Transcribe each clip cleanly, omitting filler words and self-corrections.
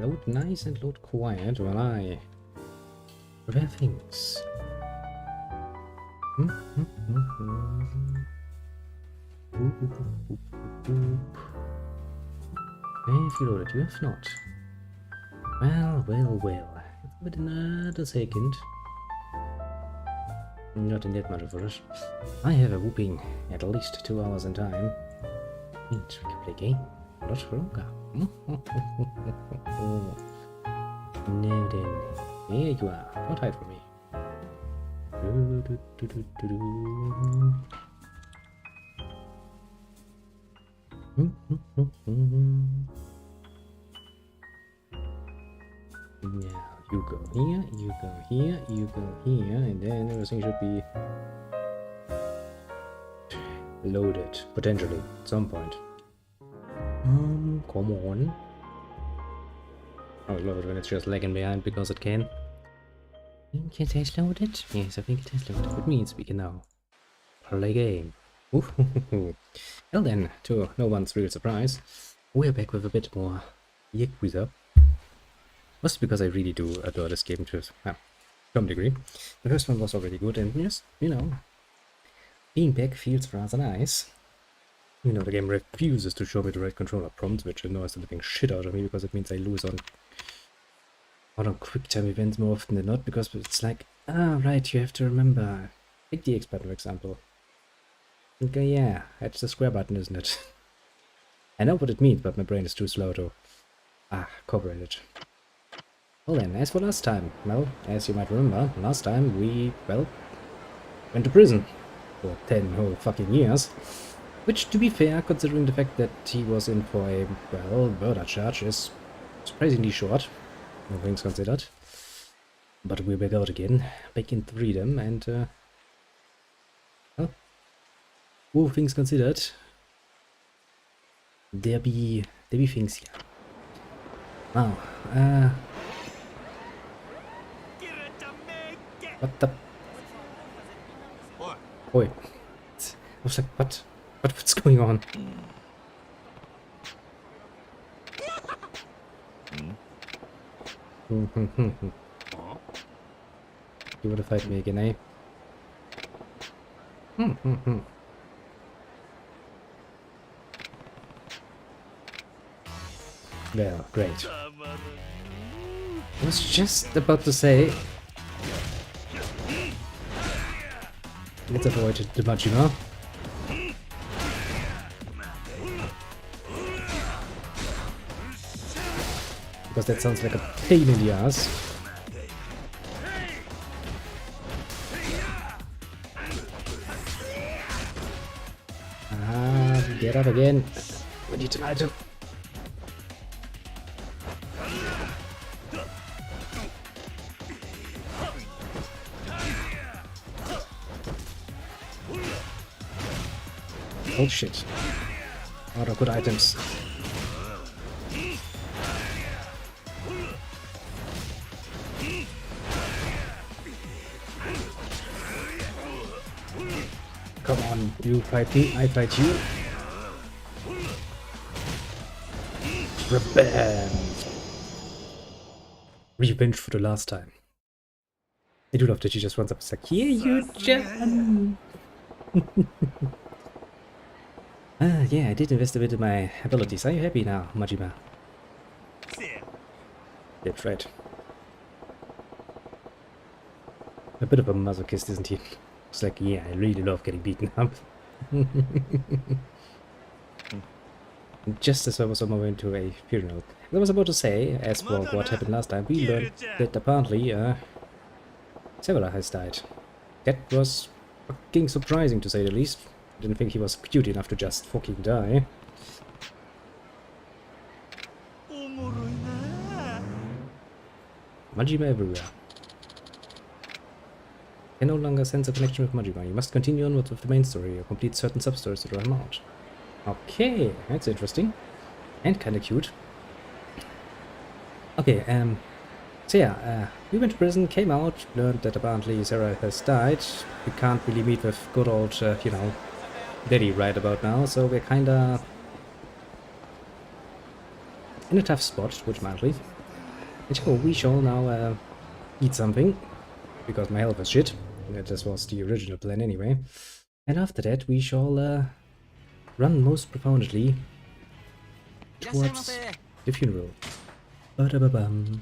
Load nice and load quiet while I prepare things. Have you loaded? You have not. Well. Give it another second. Not in that much of a rush. I have a whooping at least 2 hours in time. Means we can play game a lot longer. Now then, here you are. Don't hide from me. Now you go here, you go here, you go here, and then everything should be loaded, potentially, at some point. Come on. Oh lord, when it's just lagging behind because it can. I think it has loaded? Yes, I think it has loaded. Which means we can now play game. Well then, to no one's real surprise, we're back with a bit more Yakuza. Mostly because I really do adore this game to some degree. The first one was already good, and yes, you know, being back feels rather nice. You know, the game refuses to show me the right controller prompts, which annoys the living shit out of me because it means I lose on quick time events more often than not, because it's like, right, you have to remember. Take the X button, for example. Okay, yeah, that's the square button, isn't it? I know what it means, but my brain is too slow to cooperate it. Well then, as for last time, well, as you might remember, last time we, well, went to prison for 10 whole fucking years. Which, to be fair, considering the fact that he was in for a, well, murder charge, is surprisingly short, all things considered. But we're back out again, back in freedom, and, well, all things considered, there be things here. Now, what the? Oi. I was like, what? What's going on? You wanna fight me again, eh? Well, great. I was just about to say, let's avoid the Majima. Because that sounds like a pain in the ass. Get up again. We need an item. Oh shit. Lot of good items. Come on, you fight me, I fight you. Revenge! Revenge for the last time. I do love that she just runs up and is like, here you jump! Yeah, I did invest a bit in my abilities. Are you happy now, Majima? That's right. A bit of a masochist, isn't he? It's like, yeah, I really love getting beaten up. Just as I was on my way to a funeral. I was about to say, as for what happened last time, we learned that apparently, Severa has died. That was fucking surprising, to say the least. I didn't think he was cute enough to just fucking die. Majima everywhere. Can no longer sense a connection with Majima. You must continue onwards with the main story or complete certain sub-stories to draw him out. Okay, that's interesting. And kinda cute. Okay, so yeah, we went to prison, came out, learned that apparently Sarah has died. We can't really meet with good old, you know, Daddy right about now, so we're kinda in a tough spot, which mildly. And so we shall now eat something, because my health is shit. This was the original plan anyway. And after that we shall run most profoundly towards the funeral. Ba-da-ba-bum.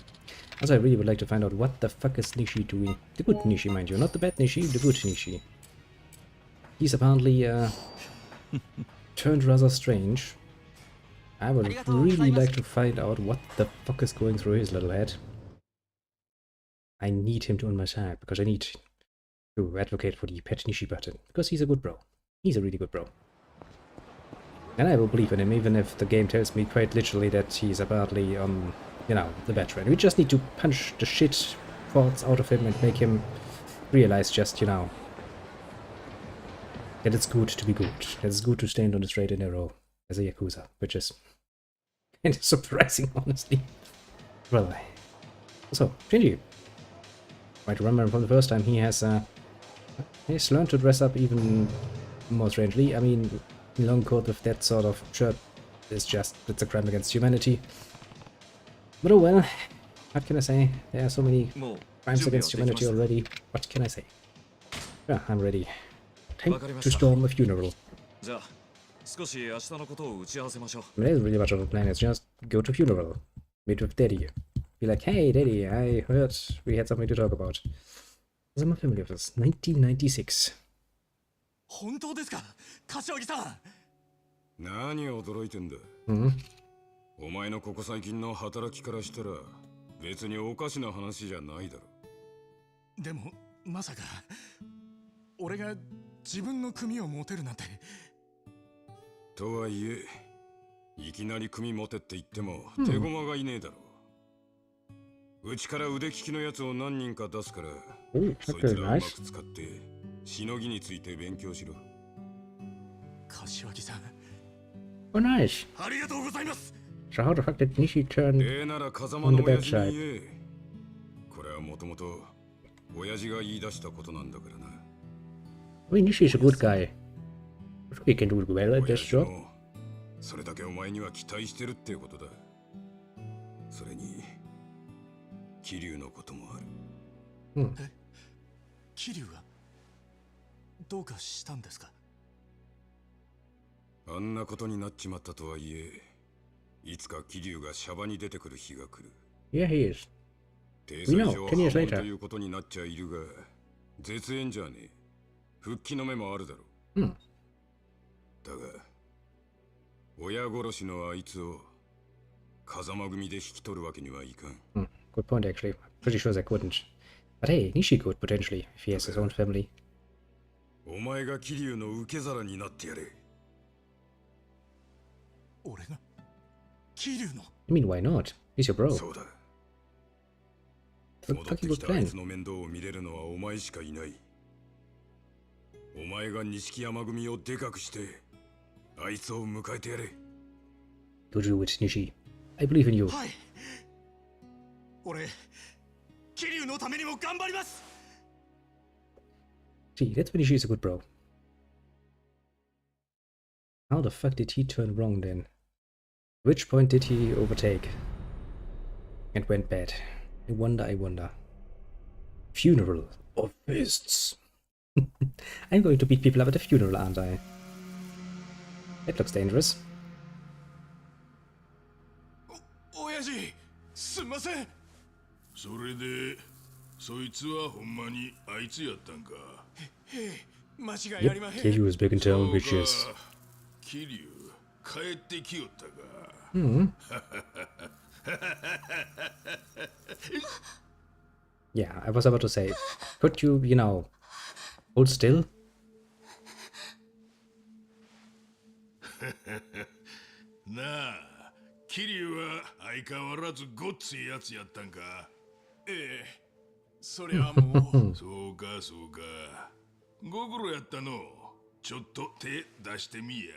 Also, I really would like to find out what the fuck is Nishi doing. The good Nishi, mind you, not the bad Nishi, the good Nishi. He's apparently turned rather strange. I would really like to find out what the fuck is going through his little head. I need him to on my side, because I need to advocate for the Pet Nishi button, because he's a good bro. He's a really good bro. And I will believe in him, even if the game tells me quite literally that he's apparently, you know, the veteran. We just need to punch the shit thoughts out of him and make him realize just, you know, that it's good to be good. That it's good to stand on the straight and narrow as a Yakuza, which is kind of surprising, honestly. Well, so, Shinji. Might remember from the first time, he's learned to dress up even more strangely. I mean, long coat with that sort of shirt is just, it's a crime against humanity. But oh well, what can I say? There are so many crimes against humanity already. What can I say? Yeah, I'm ready. Time to storm a funeral. I mean, there's really much of a plan, it's just go to funeral. Meet with Daddy. Be like, hey Daddy, I heard we had something to talk about. I'm familiar with this. 1996. 本当ですか、柏木さん。何を驚いてんだ。お前のここ最近の働きからしたら別におかしな話じゃないだろ。でもまさか俺が自分の組を持てるなんて。とはいえ、いきなり組持てって言っても手駒がいねえだろ。うちから腕利きのやつを何人か出すから、そいつらをうまく使って。しのぎについて勉強しろ。柏木さん。Oh, nice. ありがとうございます。 So how the fuck did Nishi turn on the bad side? これはもともと親父が言い出したことなんだからな。I mean, Nishi's a good guy. He can do well at this job. それだけお前には期待してるってことだ。それに桐生のこともある。え、桐生はどうかしたんですか。あんなことになっちまったとはいえ、いつか桐生がシャバに出てくる日が来る。Yeah, he is. 定裁上破門ということになっちゃいるが、絶縁じゃねえ。復帰の目もあるだろう。だが、親殺しのあいつを風間組で引き取るわけにはいかん。Good point, actually. I'm pretty sure they couldn't. But hey, Nishi could potentially if he has his own family. お前が桐生の受け皿になってやれ。俺が桐生の I mean, why not? He's your bro. そうだ。戻ってきたあいつの面倒を見れるのはお前しかいない。お前が錦山組をでかくして、あいつを迎えてやれ。To do it, Nishi. I believe in you. はい。俺、桐生のためにも頑張ります。See, that's when Nishi's a good bro. How the fuck did he turn wrong then? Which point did he overtake? And went bad. I wonder. Funeral of fists. I'm going to beat people up at a funeral, aren't I? That looks dangerous. 親父、すみません。それで、そいつはほんまにあいつやったんか。間違いありまへん。Kiryu is big and town bitches. 桐生、帰ってきよったか。Yeah, I was about to say, could you, you know, hold still? なあ、桐生は相変わらずごっついやつやったんか。ええ、それはもう。そうかそうか。ご苦労やったの。ちょっと手出してみや。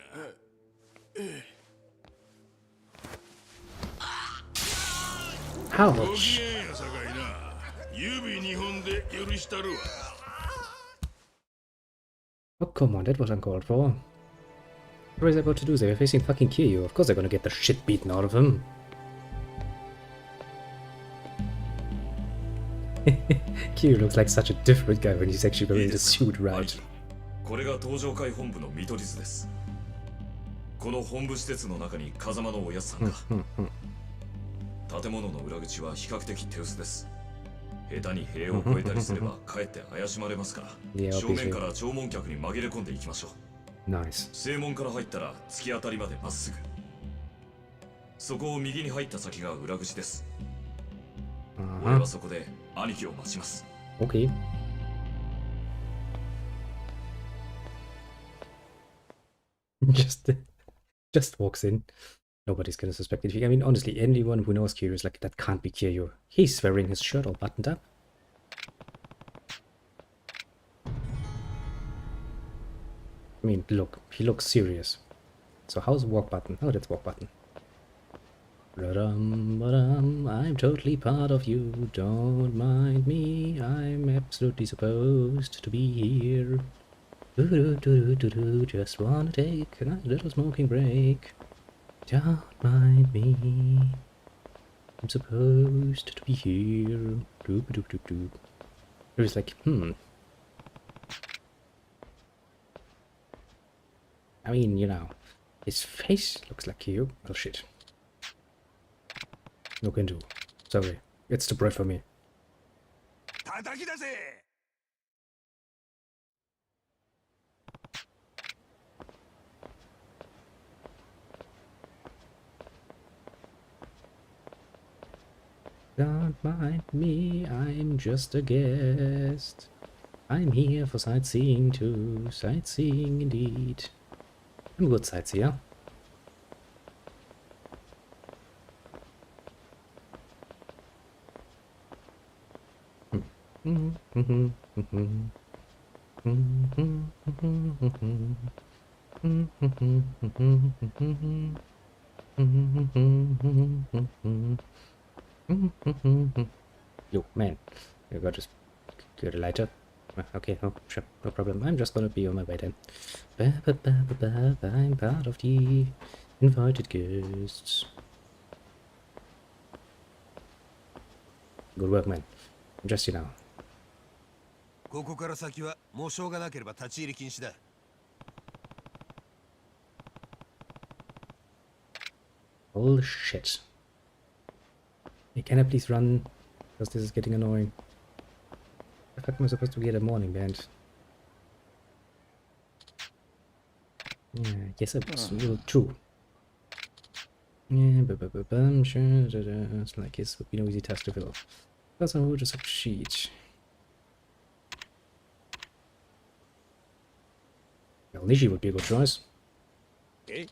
Ouch! ご機嫌やさかいな。指2本で許したるわ。Oh, come on, that was uncalled for. What is they about to do? They're facing fucking Kiryu. Of course they're gonna get the shit beaten out of him. Kiryu looks like such a different guy when he's actually wearing the suit, 兄 right? 貴これが東上会本部の見取り図です。この本部施設の中に風間のおやつさんが。建物の裏口は比較的手薄です。下手に塀を越えたりすればかえって怪しまれますから、正面から弔問客に紛れ込んでいきましょう。Nice. 正門から入ったら突き当たりまでまっすぐ。そこを右に入った先が裏口です。俺はそこで兄貴を待ちます。Okay. just walks in. Nobody's gonna suspect it. I mean, honestly, anyone who knows Kiryu is like, that can't be Kiryu. He's wearing his shirt all buttoned up. I mean, look, he looks serious. So how's walk button? Oh, that's walk button. Ba-dum, ba-dum, I'm totally part of you, don't mind me, I'm absolutely supposed to be here. Do-do-do-do-do-do, just wanna take a little smoking break. Don't mind me, I'm supposed to be here. Do-do-do-do. It was like, I mean, you know, his face looks like you. Oh shit. Look into. Sorry, it's too bright for me. 叩き出せ Don't mind me, I'm just a guest. I'm here for sightseeing too, sightseeing indeed. I'm a good sightseer. Yo, man, you got just get a lighter. Okay, oh, sure, no problem. I'm just gonna be on my way then. I'm part of the invited guests. Good work, man. Just, you know. ここから先はもうしょうがなければ立ち入り禁止だ。Bullshit. Hey, can I please run? Because this is getting annoying. The fuck am I supposed to get a morning band? Yeah, yes, it was real true. Yeah, sure, it's like this would be no easy task to fill. That's who just succeed. Well, Nishi would be a good choice. Okay.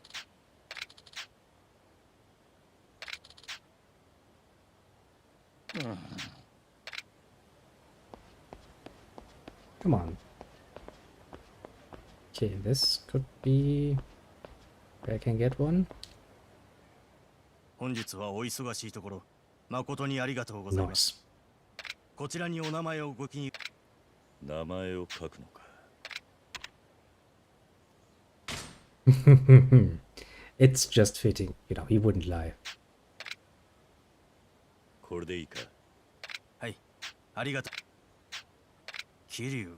Come on. Okay, this could be where I can get one. 本日はお忙しいところ誠にありがとうございます。 Nice. こちらにお名前をご記入。名前を書くのか。It's just fitting, you know, he wouldn't lie. これでいいか。はい、ありがとう。桐生、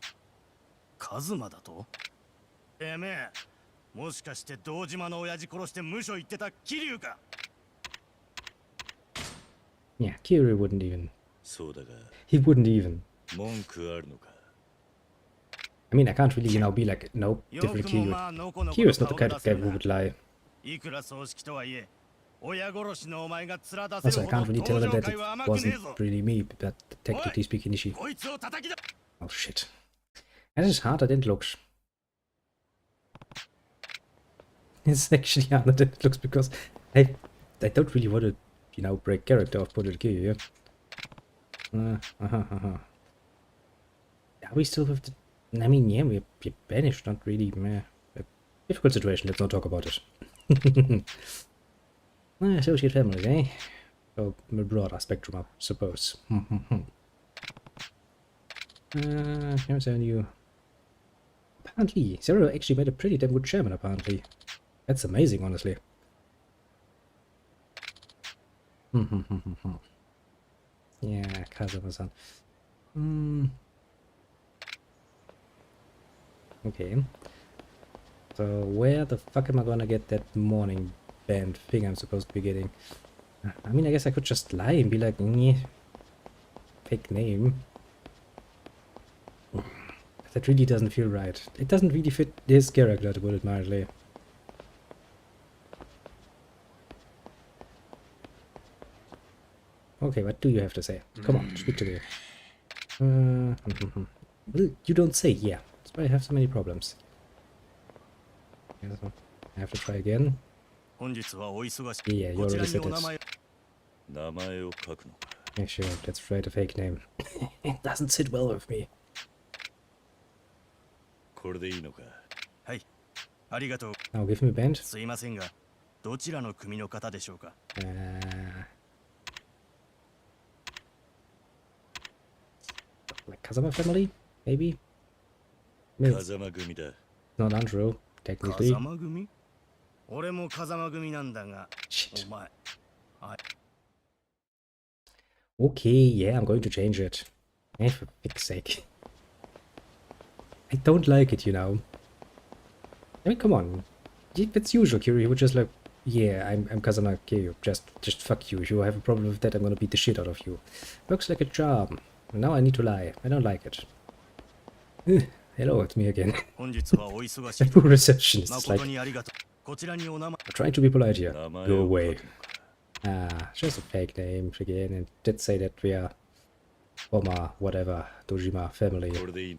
一馬だと？てめえ、もしかして堂島の親父殺して無所行ってた桐生か？ Yeah, Kiryu wouldn't even. そうだが、 He wouldn't even. 文句あるのか。I mean, I can't really, you know, be like, nope, different Kiryu. Kiryu's not the kind of guy who would lie. いくら葬式とはいえ、親殺しのお前が面出せ Also, る I ほ can't ど really 登 tell 場 them that 会 it は甘くねえ wasn't ぞ。 really me, but technically speaking, Nishi. こいつを叩きだ。 Oh shit. That is harder than it looks. It's actually harder than it looks because I don't really want to, you know, break character of Bullet Kiryu. Yeah, we still have to. I mean, yeah, we're banished, not really. A difficult situation, let's not talk about it. Associate families, eh? Or a broader spectrum, I suppose. Here's our new. Apparently, Zero actually made a pretty damn good chairman, apparently. That's amazing, honestly. Yeah, Kazama-san. Hmm. Okay. So where the fuck am I gonna get that morning band thing I'm supposed to be getting? I mean, I guess I could just lie and be like, "Nyeh, fake name." That really doesn't feel right. It doesn't really fit his character, to put it mildly. Okay, what do you have to say? Come on, speak to me. Well, you don't say, yeah. That's why I have so many problems. Yeah, so I have to try again. 本日はお忙し Yeah, you こち already らに said お名前 it. 名前を書くのか。 Yeah, sure, let's write a fake name. It doesn't sit well with me. これでいいのか。はいありがとう Now give me a band. すいませんがどちらの組の方でしょうか Like Kazama family? Maybe? Maybe. 風間組だ。 Not untrue, technically. 風間組俺も風間組なんだが Shit. お前 Okay, yeah, I'm going to change it. Eh, for fuck's sake. I don't like it, you know. I mean, come on. It's usual, Kiryu would just like, yeah, I'm Kazama Kiryu. Just fuck you. If you have a problem with that, I'm gonna beat the shit out of you. Works like a charm. Now I need to lie. I don't like it. Hello, it's me again. 本日はお忙しい Full reception. It's 誠 like, にありがとうこちらにお名前 I'm trying to be polite here. 名前 Go を書 away. くのか。 Ah, just a fake name again, and did say that we are Oma, whatever, Dojima family. これでいい。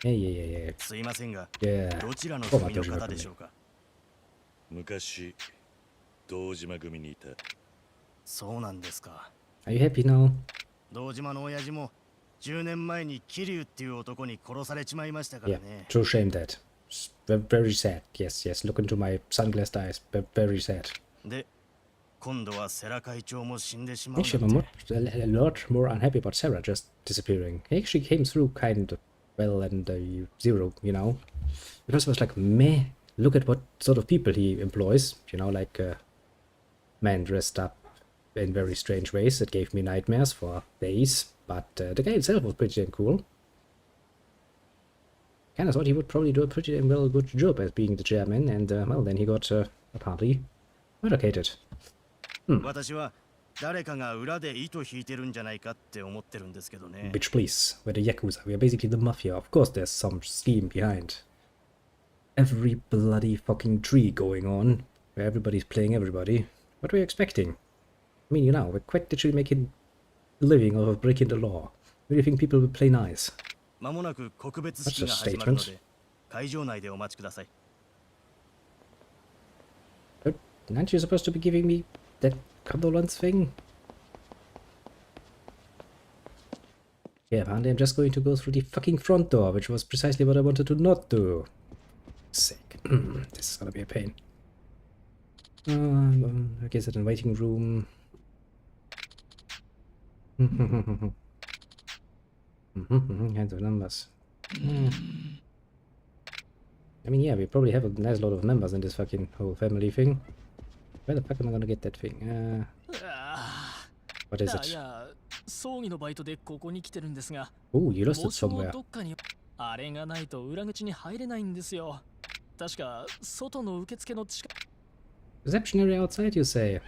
Yeah. すいませんが Yeah. どちらの Oma 組の Dojima 方でし family. ょうか昔、堂島組にいた。そうなんですか Are you happy now? 堂島の親父も10年前に桐生っていう男に殺されちまいましたか Yeah, らね true shame that. Very sad. Yes, look into my sunglassed eyes. Very sad. で今度は世良会長も死んでしまう Actually, なん I'm て a lot more unhappy about Sarah just disappearing. He actually came through kind of well and zero, you know. Because I was like, meh, look at what sort of people he employs. You know, like men dressed up in very strange ways that gave me nightmares for days. But the guy himself was pretty damn cool. Kinda thought he would probably do a pretty damn well good job as being the chairman, and well, then he got apparently eradicated. 私は誰かが裏で糸引いてるんじゃないかって思ってるんですけどね Bitch, please. We're the Yakuza. We are basically the mafia. Of course there's some scheme behind. Every bloody fucking tree going on, where everybody's playing everybody. What were you expecting? I mean, you know, we're quite literally making a living off of breaking the law. Where do you think people will play nice? まもなく告別式が That's a 始まるの statement. で会場内でお待ちください But aren't you supposed to be giving me that condolence thing? Yeah, apparently I'm just going to go through the fucking front door, which was precisely what I wanted to not do. Sick. This is gonna be a pain. I guess it's in waiting room. Kinds of numbers. I mean, yeah, we probably have a nice lot of members in this fucking whole family thing. Where the fuck am I gonna get that thing? What is い it? や葬儀のバイトでここに来てるんですが Oh, you lost 帽 it 子を somewhere. どっかにあれがないと裏口に入れないんですよ確か外の受付の近く Reception area outside, you say?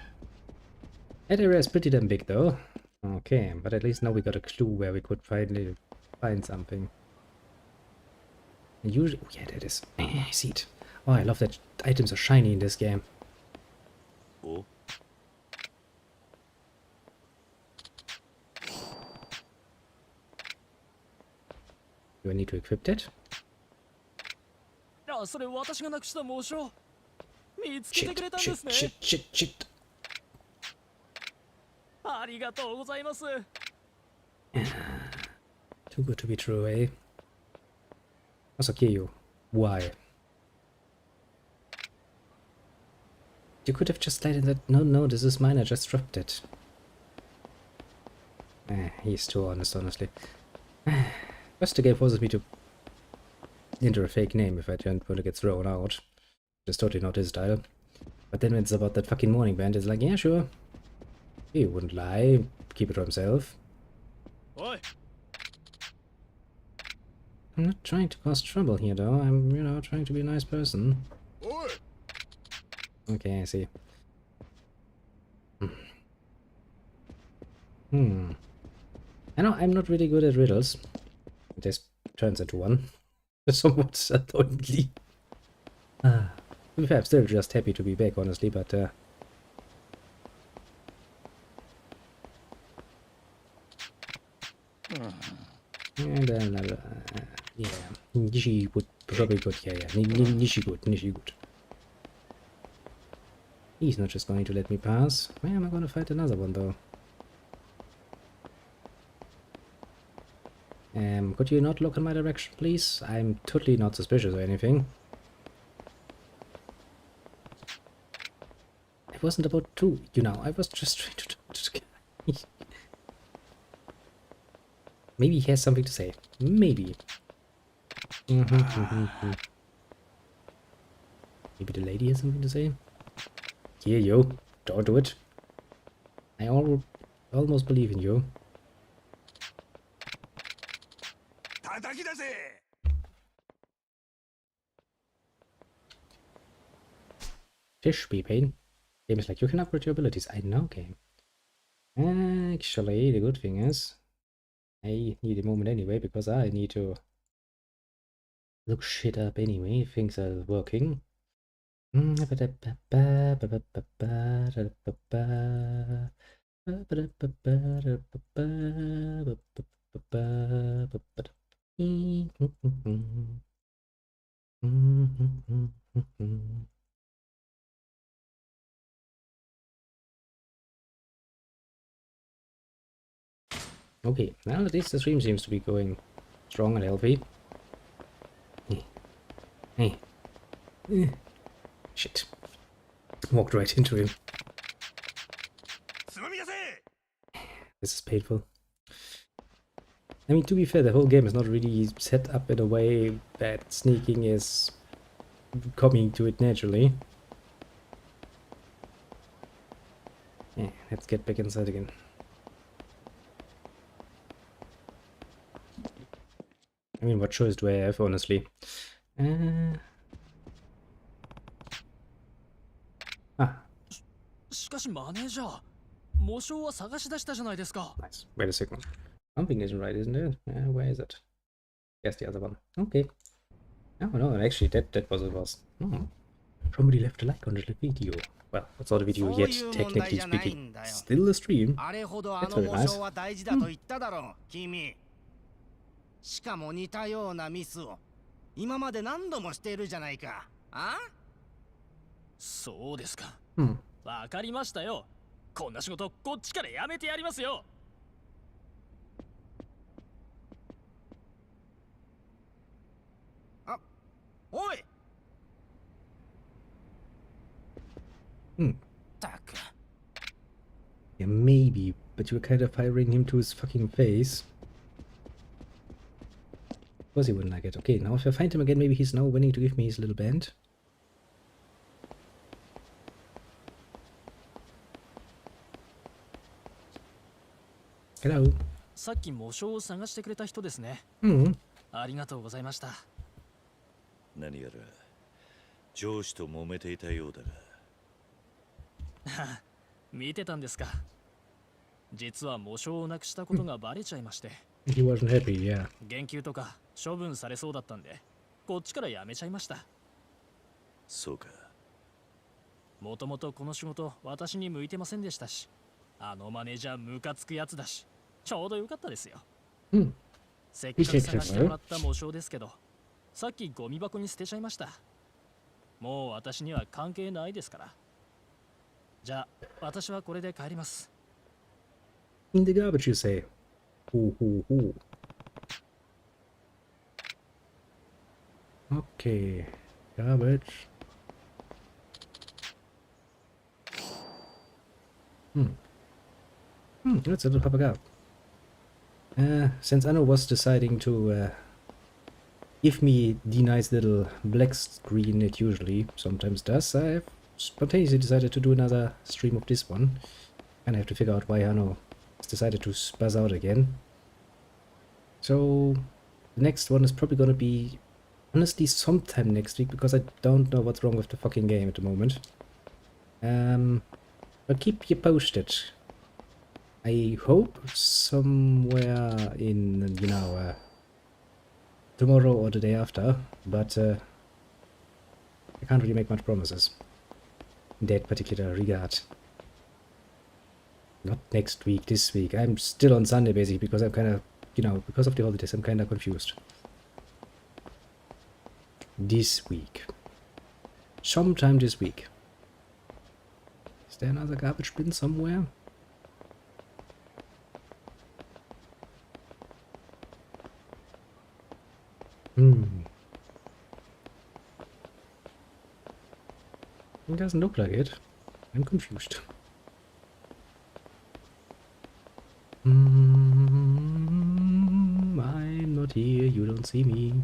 That area is pretty damn big, though. Okay, but at least now we got a clue where we could finally find something. Usually, oh yeah, that is. I see it. Oh, I love that items are shiny in this game. お Do I need to equip that? あそれ私がなくした帽子を見つけ Shit, てくれたんで shit, すね shit. ありがとうございます Too good to be true, eh? Masakiryu, why? You could have just lied in that. No, this is mine. I just dropped it. He's too honest, honestly. First, the game forces me to enter a fake name if I don't want to get thrown out. Just totally not his style. But then when it's about that fucking morning band, it's like, yeah, sure. He wouldn't lie. Keep it to himself. おい I'm not trying to cause trouble here, though. I'm, you know, trying to be a nice person. Okay, I see. I know I'm not really good at riddles. This turns into one. Somewhat annoyingly. To be fair, I'm still just happy to be back, honestly, but and yeah, Nishi would probably good. Yeah, Nishi good. He's not just going to let me pass. Where am I going to fight another one, though? Could you not look in my direction, please? I'm totally not suspicious or anything. It wasn't about to, you know, I was just trying to talk to the guy. Maybe he has something to say. Maybe. Maybe the lady has something to say? Here, yo. Don't do it. I almost believe in you. Fish be pain. Game is like, you can upgrade your abilities. I know, game. Actually, the good thing is, I need a moment anyway, because I need to look shit up anyway. Things are working. Okay, now at least the stream seems to be going strong and healthy. Hey. Shit. Walked right into him. This is painful. I mean, to be fair, the whole game is not really set up in a way that sneaking is coming to it naturally. Yeah, let's get back inside again. I mean, what choice do I have, honestly? Ah. しかしマネージャー、模証は探し出したじゃないですか。 Nice. Wait a second. Something isn't right, isn't it? Where is it? Yes, the other one. Okay. Oh no, actually that was it was. Somebody left a like on the video. Well, that's not a video yet, technically speaking. Still a stream. That's very nice. しかも似たようなミスを今まで何度もしているじゃないか。あ？そうですか。わかりましたよ。こんな仕事こっちからやめてやりますよ。あ、おい。たく。Yeah, maybe, but you were kind of firing him to his fucking face. Of course he wouldn't like it. Okay, now if I find him again, maybe he's now willing to give me his little band. Hello. さっき模証を探してくれた人ですね。ありがとうございました。何やら上司と揉めていたようだが。見てたんですか。実は模証をなくしたことがバレちゃいまして。He wasn't happy, yeah. 言及とか処分されそうだったんで、こっちからやめちゃいました。そうか。もともとこの仕事私に向いてませんでしたし、あのマネージャームカつくやつだし、ちょうどよかったですよ。せっかく探してもらった模証ですけど、さっきゴミ箱に捨てちゃいました。もう私には関係ないですから。じゃあ私はこれで帰ります。In the garbage, you say. Okay, garbage. That's a little papaga. Since Anno was deciding to give me the nice little black screen it usually sometimes does, I've spontaneously decided to do another stream of this one. And I have to figure out why Anno has decided to spaz out again. So, The next one is probably gonna be, honestly, sometime next week, because I don't know what's wrong with the fucking game at the moment. I'll keep you posted. I hope somewhere in, you know, tomorrow or the day after, but I can't really make much promises in that particular regard. Not next week, this week. I'm still on Sunday basically because I'm kind of, you know, because of the holidays, I'm kind of confused. This week. Sometime this week. Is there another garbage bin somewhere? It doesn't look like it. I'm confused. I'm not here, you don't see me.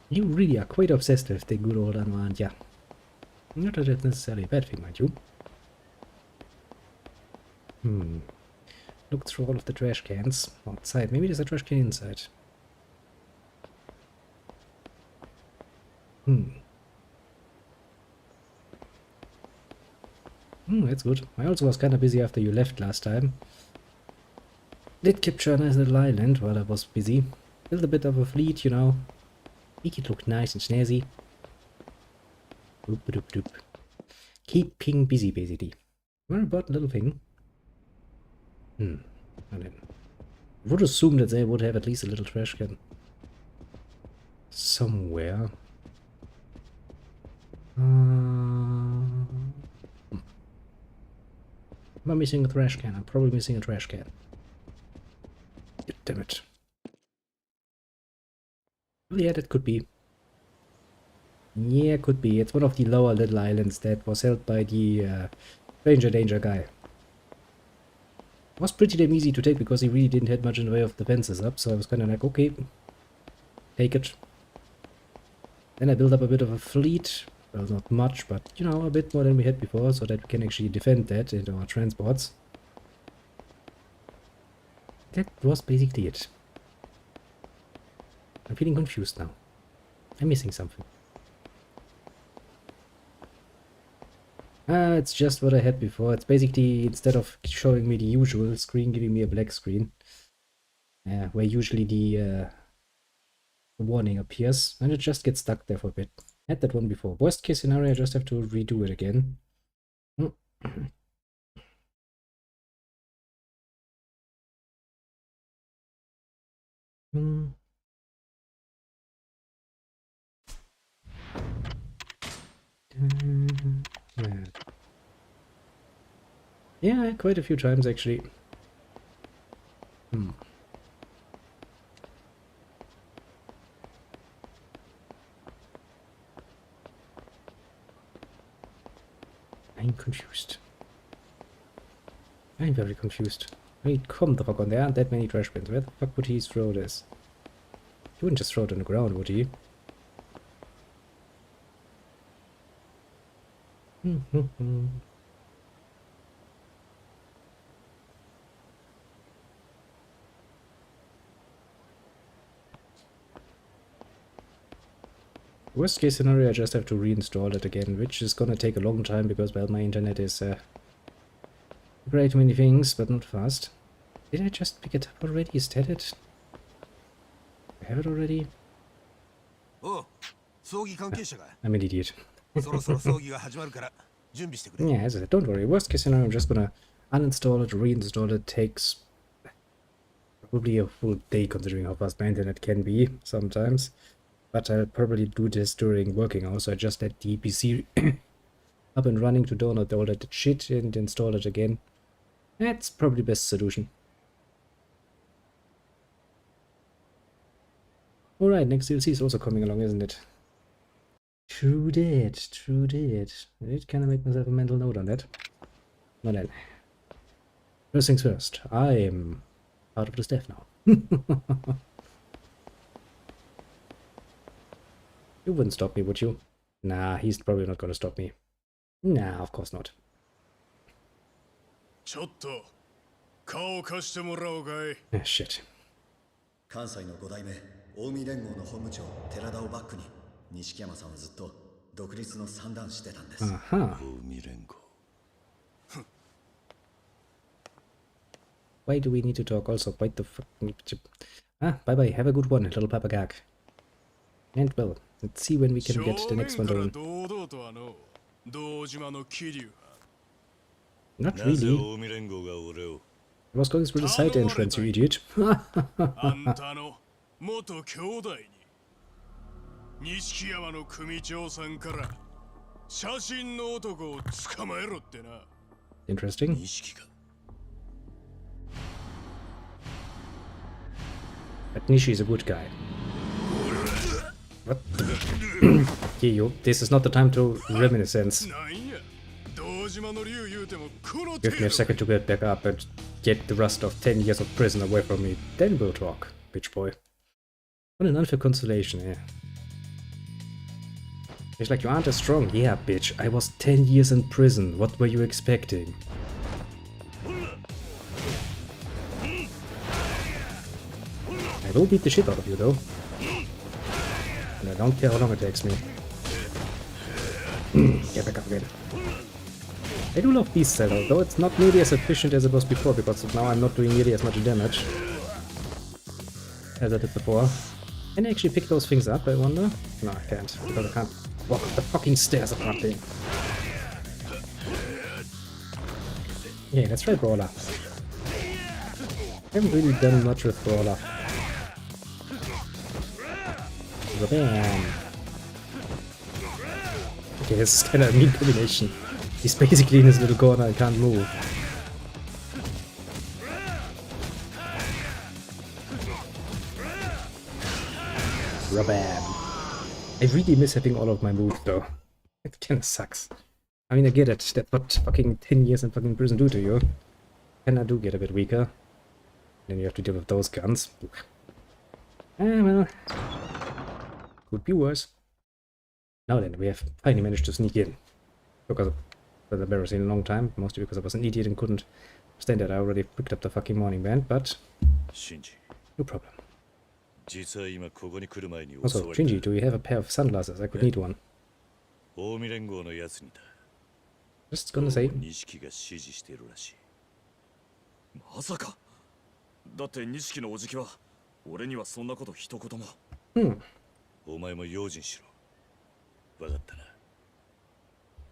You really are quite obsessed with the good old unwind, yeah. Not that it's necessarily a bad thing, mind you. Look through all of the trash cans outside. Maybe there's a trash can inside. That's good. I also was kind of busy after you left last time. Did capture a nice little island while I was busy. Built a bit of a fleet, you know. Make it look nice and snazzy. Doop doop doop. Keeping busy, basically. Very important little thing. I would assume that they would have at least a little trash can somewhere. Am I missing a trash can? I'm probably missing a trash can. Damn it. Well, yeah, that could be. Yeah, could be. It's one of the lower little islands that was held by the Stranger Danger guy. It was pretty damn easy to take because he really didn't have much in the way of defenses up, so I was kind of like, okay, take it. Then I built up a bit of a fleet. Well, not much, but, you know, a bit more than we had before, so that we can actually defend that in our transports. That was basically it. I'm feeling confused now. I'm missing something. It's just what I had before. It's basically, instead of showing me the usual screen, giving me a black screen. Where usually the warning appears, and it just gets stuck there for a bit. Had that one before. Worst case scenario, I just have to redo it again. Yeah, quite a few times actually. I'm confused. I'm very confused. I mean, come the fuck on, there aren't that many trash bins. Where the fuck would he throw this? He wouldn't just throw it on the ground, would he? Worst case scenario, I just have to reinstall it again, which is gonna take a long time because, well, my internet is great many things, but not fast. Did I just pick it up already? Is that it? I have it already? Oh, I'm an idiot. Yeah, as I said, don't worry. Worst case scenario, I'm just gonna uninstall it, reinstall it. Takes probably a full day considering how fast my internet can be sometimes. But I'll probably do this during working hours, so I just let the PC up and running to download all that shit and install it again. That's probably the best solution. Alright, next DLC is also coming along, isn't it? True that, true that. I did kind of make myself a mental note on that. Well then. First things first, I'm part of the staff now. You wouldn't stop me, would you? Nah, he's probably not gonna stop me. Nah, of course not. Ah, shit. 関西の5代目近江連合の本部長寺田をバックに錦山さんはずっと独立の算段してたんです。Aha. 近江連合。Why do we need to talk also? Quite the fuck. Ah, bye bye. Have a good one, little Papa Gag. And well, let's see when we can get the next one done. Not なぜ really. 近江連合が俺を。 I was going through the side entrance, you idiot. あんたの元兄弟に錦山の組長さんから写真の男を捕まえろってな。 Interesting. 錦が。 But Nishi is a good guy. What? Okay, yo, this is not the time to reminiscence. なんや、堂島の竜言うてもこの Give me a second to get back up and get the rust of 10 years of prison away from me. Then we'll talk, bitch boy. What an unfair consolation, eh? It's like you aren't as strong. Yeah, bitch. I was 10 years in prison. What were you expecting? I will beat the shit out of you, though. And I don't care how long it takes me. Get back up again. I do love Beast Cell, though it's not nearly as efficient as it was before, because now I'm not doing nearly as much damage as I did before. Can I actually pick those things up, I wonder? No, I can't, because I can't walk up the fucking stairs apparently. Yeah, let's try Brawler. I haven't really done much with Brawler. Bam! Okay, this is kinda a mean combination. He's basically in his little corner and can't move. Rabam. I really miss having all of my moves though. It kinda sucks. I mean, I get it. That's what fucking 10 years in fucking prison do to you. Kinda do get a bit weaker. Then you have to deal with those guns. Well. Could be worse. Now then, we have finally managed to sneak in. Because was embarrassing a long time, mostly because I was an idiot and couldn't stand it. I already picked up the fucking morning band, but no problem. Also, Shinji, do you have a pair of sunglasses? I could need one. Just gonna say. まさか。だって錦のおじきは俺にはそんなこと一言も。お前も用心しろ。わかったな。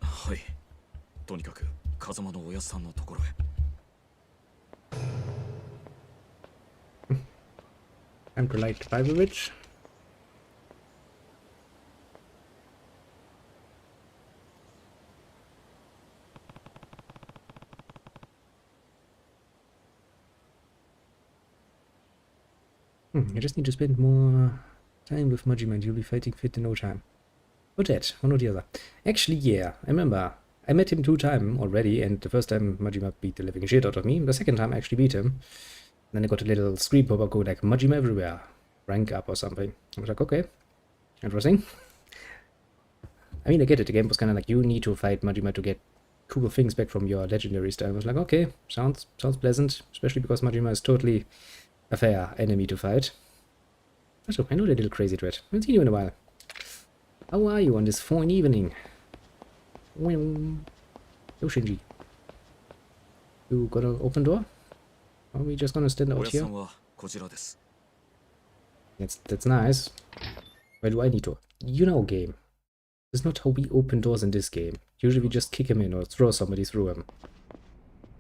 はい。とにかく風間のおやさんのところへ。I'm to light Fiberovich. I just need to spend more time with Majima and you'll be fighting fit in no time. Or that, one or the other. Actually, yeah, I remember. I met him 2 times already, and the first time Majima beat the living shit out of me. The second time I actually beat him. And then I got a little screen pop-up go like, Majima everywhere. Rank up or something. I was like, okay. Interesting. I mean, I get it. The game was kind of like, you need to fight Majima to get cool things back from your legendary style. I was like, okay, sounds pleasant. Especially because Majima is totally a fair enemy to fight. Also, I know the little crazy dread. I haven't seen you in a while. How are you on this fine evening? Yo, Shinji. You got an open door? Or are we just gonna stand out here? That's nice. Why do I need to? You know, game. This is not how we open doors in this game. Usually we just kick him in or throw somebody through him.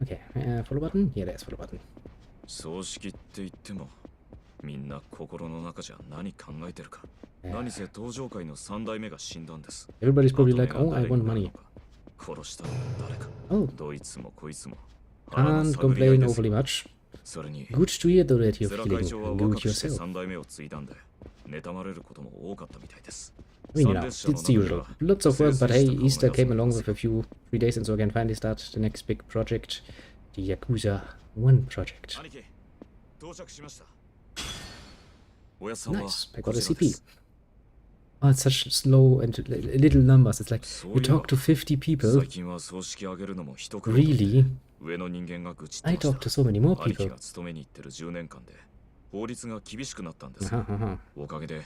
Okay, follow button? Yeah, there's follow button. 葬式って言ってもみんな心の中じゃ何考えてるか。何せ登場界の3代目が死んだんです。 Everybody's probably like, oh, I want money. 殺したのは誰か。 Oh. どいつもこいつも。 Can't complain overly much. Good to hear though that you're feeling good yourself. I mean, you know, it's the usual. Lots of work, but hey, Easter came along with a few 3 days, and so I can finally start the next big project, the Yakuza 1 project. Nice, I got a CP. Oh, it's such slow and little numbers. It's like, you talk to 50 people. Really? I talk to so many more people. 法律が厳しくなったんです。おかげで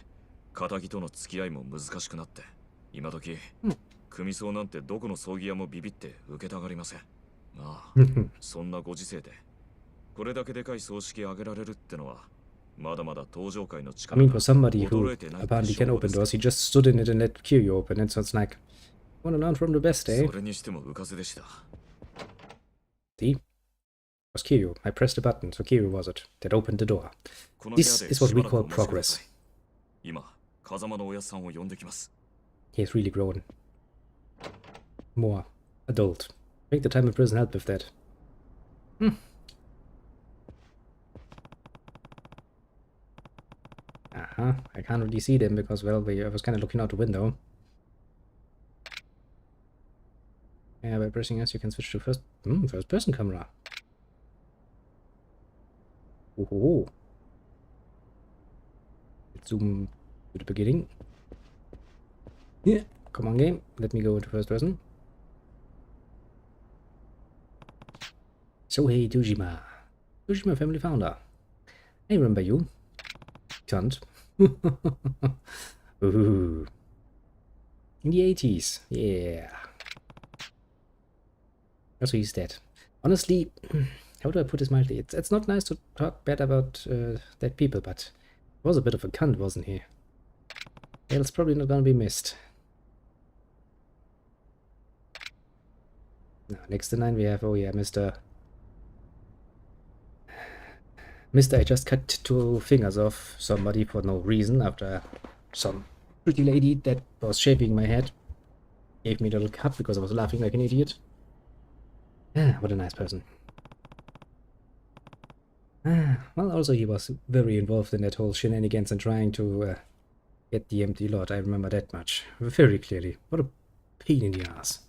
仇との付き合いも難しくなって、今時組葬なんてどこの葬儀屋もビビって受けたがりません。まあそんなご時世でこれだけでかい葬式あげられるってのはまだまだ登場界の I 力 mean, が for somebody who 衰えてないって apparently can 証拠 open です。 doors, he just stood in it and let Kiryu open it, so it's like, wanna learn from the best, eh? それにしても浮かずでした。 See? It was Kiryu. I pressed a button, so Kiryu was it, that opened the door. この部屋 This で is what し we ばらく call お待ちください。 progress. 今、風間のおやさんを呼んできます。 He has really grown. More adult. I think the time in prison helped with that. I can't really see them because, well, I was kind of looking out the window. Yeah, by pressing S, you can switch to first person camera. Oh. Let's zoom to the beginning. Yeah, come on, game. Let me go into first person. So, hey, Dujima. Dujima family founder. I remember you. Cunt. Ooh. In the 80s. Yeah. Also, he's dead. Honestly, how do I put this mildly? It's not nice to talk bad about dead people, but he was a bit of a cunt, wasn't he? It's probably not gonna be missed. Now, next in line we have, oh yeah, Mr. I just cut 2 fingers off somebody for no reason after some pretty lady that was shaving my head gave me a little cut because I was laughing like an idiot. Ah, what a nice person. Well, also he was very involved in that whole shenanigans and trying to get the empty lot. I remember that much very clearly. What a pain in the ass.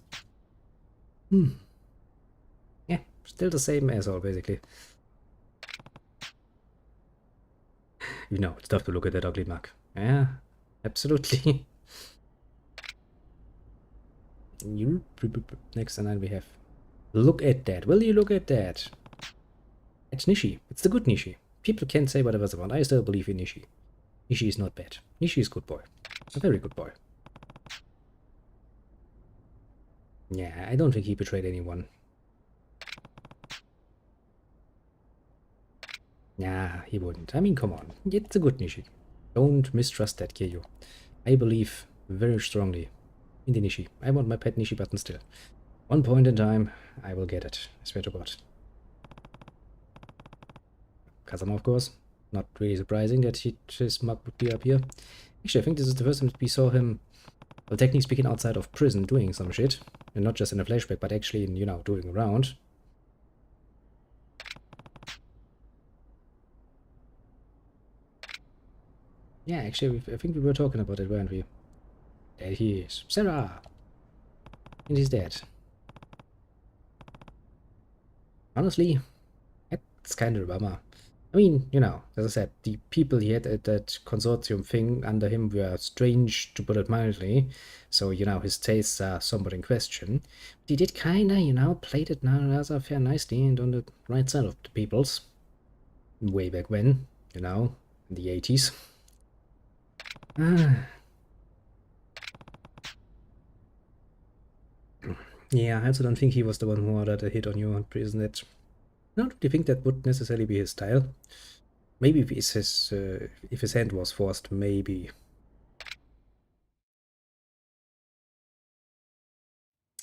Yeah, still the same asshole, basically. You know, it's tough to look at that ugly mug. Yeah, absolutely. Next and then we have... Look at that. Will you look at that? It's Nishi. It's the good Nishi. People can say whatever they want. I still believe in Nishi. Nishi is not bad. Nishi is a good boy. A very good boy. Yeah, I don't think he betrayed anyone. Nah, he wouldn't. I mean, come on. It's a good Nishi. Don't mistrust that, Kiryu. I believe very strongly in the Nishi. I want my pet Nishi button still. One point in time, I will get it. I swear to God. Kazama, of course. Not really surprising that his mug would be up here. Actually, I think this is the first time we saw him, well, technically speaking, outside of prison doing some shit. And not just in a flashback, but actually in, you know, doing around. Yeah, actually, I think we were talking about it, weren't we? There he is. Sarah! And he's dead. Honestly, that's kind of a bummer. I mean, you know, as I said, the people he had at that consortium thing under him were strange, to put it mildly. So, you know, his tastes are somewhat in question. But he did kinda, you know, played it now rather fair nicely and on the right side of the people's. Way back when, you know, in the 80s. Yeah, I also don't think he was the one who ordered a hit on you on prison. That, no, do you think that would necessarily be his style? Maybe if his hand was forced, maybe.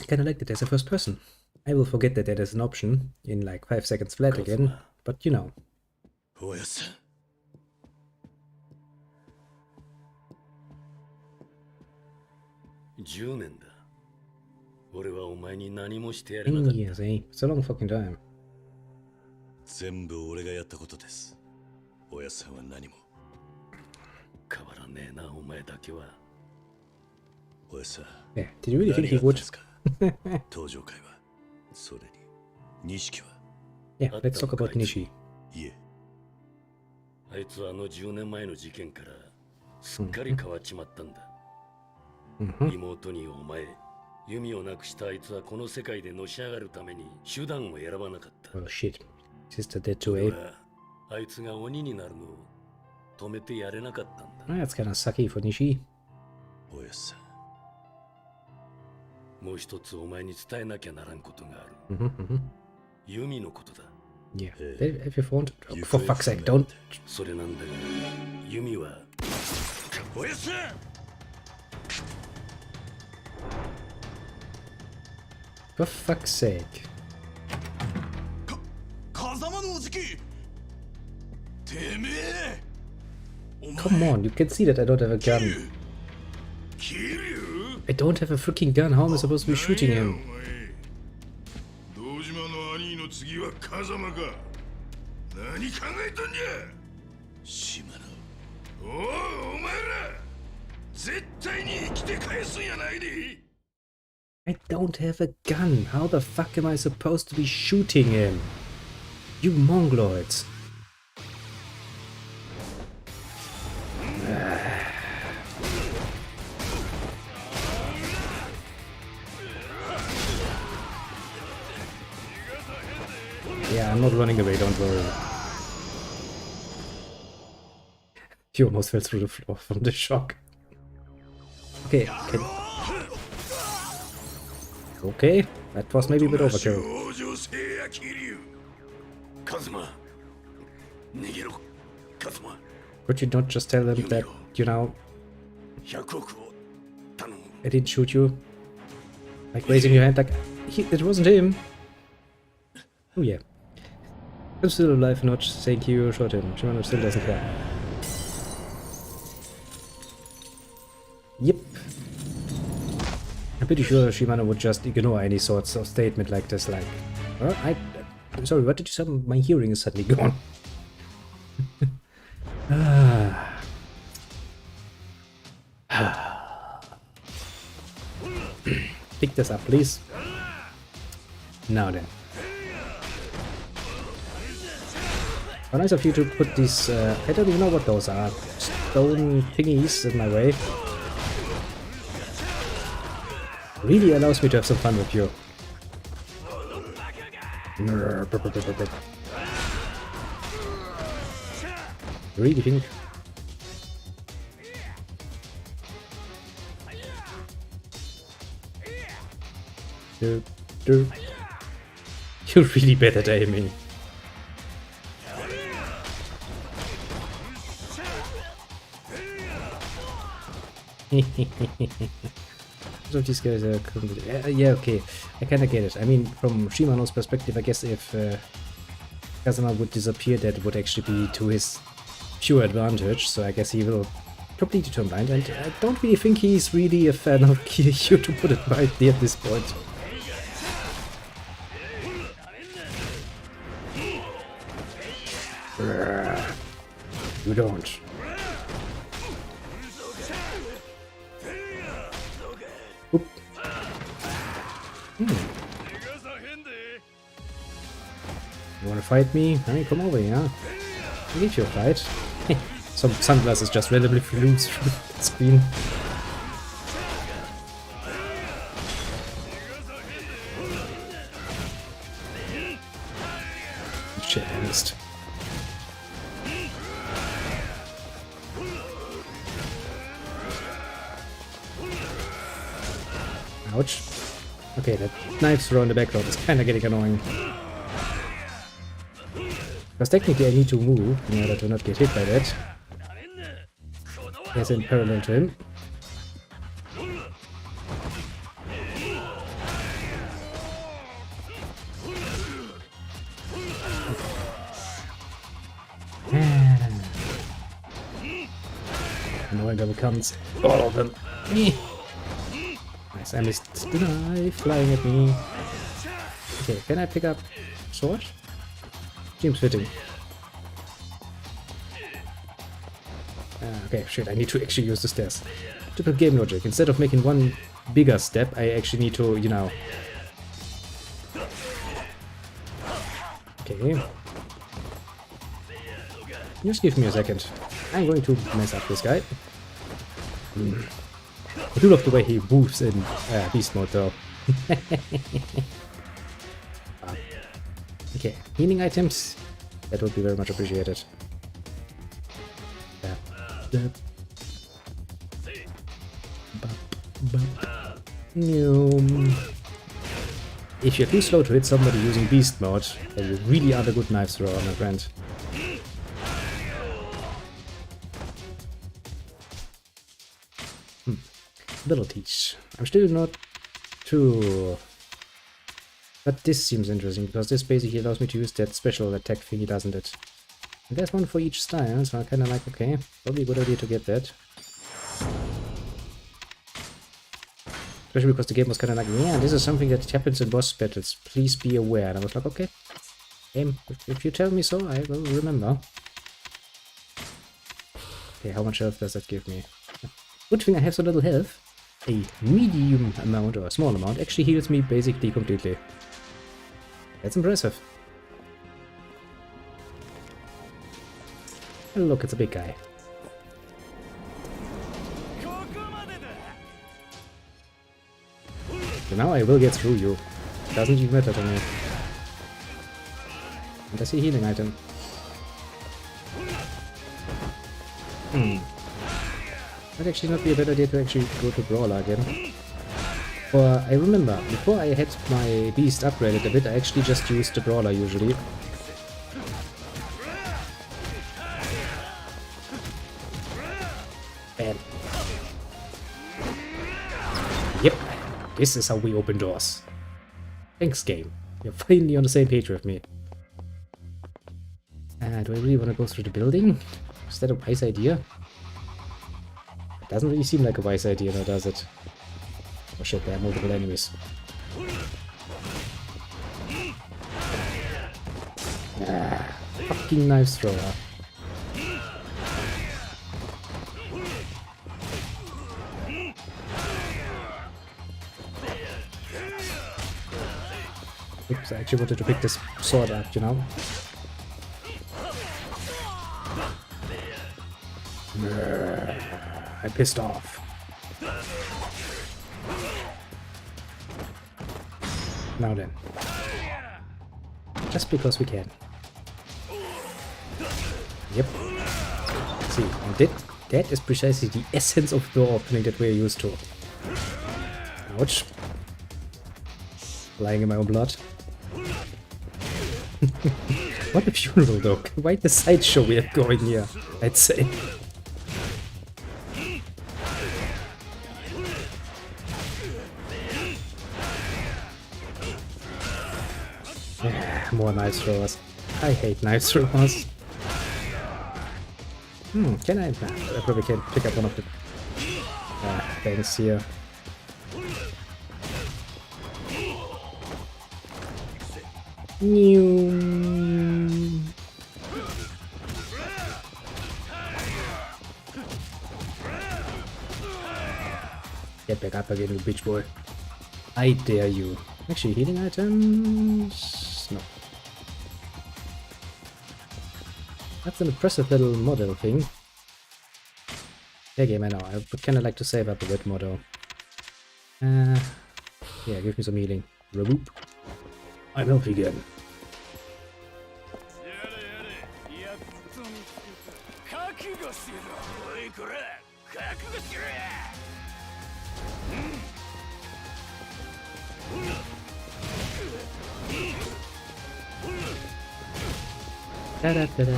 I kinda like that as a first person. I will forget that that is an option in like 5 seconds flat again, but you know. 10年だ。俺はお前に何もしてやれ 10 なかった。 years, eh? It's a long fucking time. 全部俺がやったことです。おやさんは何も。変わらねえな、お前だけは。おやさん。Yeah, did you really think he would? 登場会は。それに、錦は。Yeah, let's talk about Nishi. いえ。あいつはあの10年前の事件からすっかり変わっちまったんだ。妹にお前、弓をなくしたあいつはこの世界でのし上がるために手段を選ばなかった。Oh shit. Sister dead too, eh? あいつが鬼になるのを止めてやれなかったんだ。Ah, that's kind of sucky for Nishi. おやっさん。もう一つお前に伝えなきゃならんことがある。 Mhm, mhm. ユミのことだ。 Yeah. If you want, for fuck's sake, don't. それなんだが、ユミはおやっさん。 For fuck's sake. 風間のおじき。てめえ。 Come on, you can see that I don't have a gun. キリュウ。 I don't have a freaking gun. How am I supposed to be shooting him? 堂島の兄の次は風間か。何考えとんじゃ。島野。お前ら。絶対に生きて返すんやないで。 I don't have a gun. How the fuck am I supposed to be shooting him? You mongoloids. Yeah, I'm not running away, don't worry. You almost fell through the floor from the shock. Okay, okay, that was maybe a bit overkill. カズマ、逃げろ、カズマ。 Could you not just tell them that, you know, 100億を頼む。 I didn't shoot you? Like raising your hand like, it wasn't him. Oh yeah. I'm still alive, not thank you, shot him. Shimano still doesn't care. Yep. I'm pretty sure Shimano would just ignore any sorts of statement like this, like, oh, I'm sorry, what did you say? My hearing is suddenly gone. Pick this up, please. Now then. How nice of you to put these, I don't even know what those are, stone thingies in my way. Really allows me to have some fun with you. Really think? You're really bad at aiming. So these guys are yeah, okay, I kinda get it. I mean, from Shimano's perspective, I guess if Kazama would disappear, that would actually be to his pure advantage, so I guess he will completely turn blind, and I don't really think he's really a fan of Kiryu, to put it mildly at this point. You don't. Oop. You wanna fight me? I mean, come over here. I'll give you a fight. Some sunglasses just randomly flew through the screen. Shit, I missed. Ouch. Okay, that knife throw in the background is kinda getting annoying. Because technically I need to move in order to not get hit by that. As in parallel to him. Annoying double comes. All of them. Nice, I missed the knife flying at me. Okay, can I pick up sword? Seems fitting. Okay, shit, I need to actually use the stairs. Typical game logic. Instead of making one bigger step, I actually need to, you know... Okay. Just give me a second. I'm going to mess up this guy. I do love the way he moves in beast mode though. Okay, healing items. That would be very much appreciated. If you're too slow to hit somebody using beast mode, then you really are the good knife thrower, my friend. Abilities. I'm still not too... But this seems interesting, because this basically allows me to use that special attack thingy, doesn't it? And there's one for each style, so I'm kinda like, okay, probably a good idea to get that. Especially because the game was kinda like, yeah, this is something that happens in boss battles, please be aware. And I was like, okay, game, if you tell me so, I will remember. Okay, how much health does that give me? Good thing I have so little health. A medium amount, or a small amount, actually heals me basically completely. That's impressive. And look, it's a big guy. So now I will get through you. Doesn't even matter to me. And I see a healing item. Might actually not be a bad idea to actually go to Brawler again. Or I remember, before I had my beast upgraded a bit, I actually just used the Brawler usually. Bam. Yep, this is how we open doors. Thanks, game. You're finally on the same page with me. Do I really want to go through the building? Is that a wise idea? It doesn't really seem like a wise idea now, does it? Oh shit, there are multiple enemies. Fucking knife thrower. Oops, I actually wanted to pick this sword up, you know? I'm pissed off. Now then. Just because we can. Yep. See, and that is precisely the essence of door opening that we're used to. Ouch. Lying in my own blood. What a funeral though. Quite the sideshow we have going here, I'd say. More knife throwers. I hate knife throwers. Can I? Nah, I probably can pick up one of the things here. Get back up again, you bitch boy. I dare you. Actually, healing items? No. That's an impressive little model thing. Yeah, game, I know. I would kind of like to save up a bit more though. Yeah, give me some healing. Reboop. I'm healthy again. Da-da-da-da.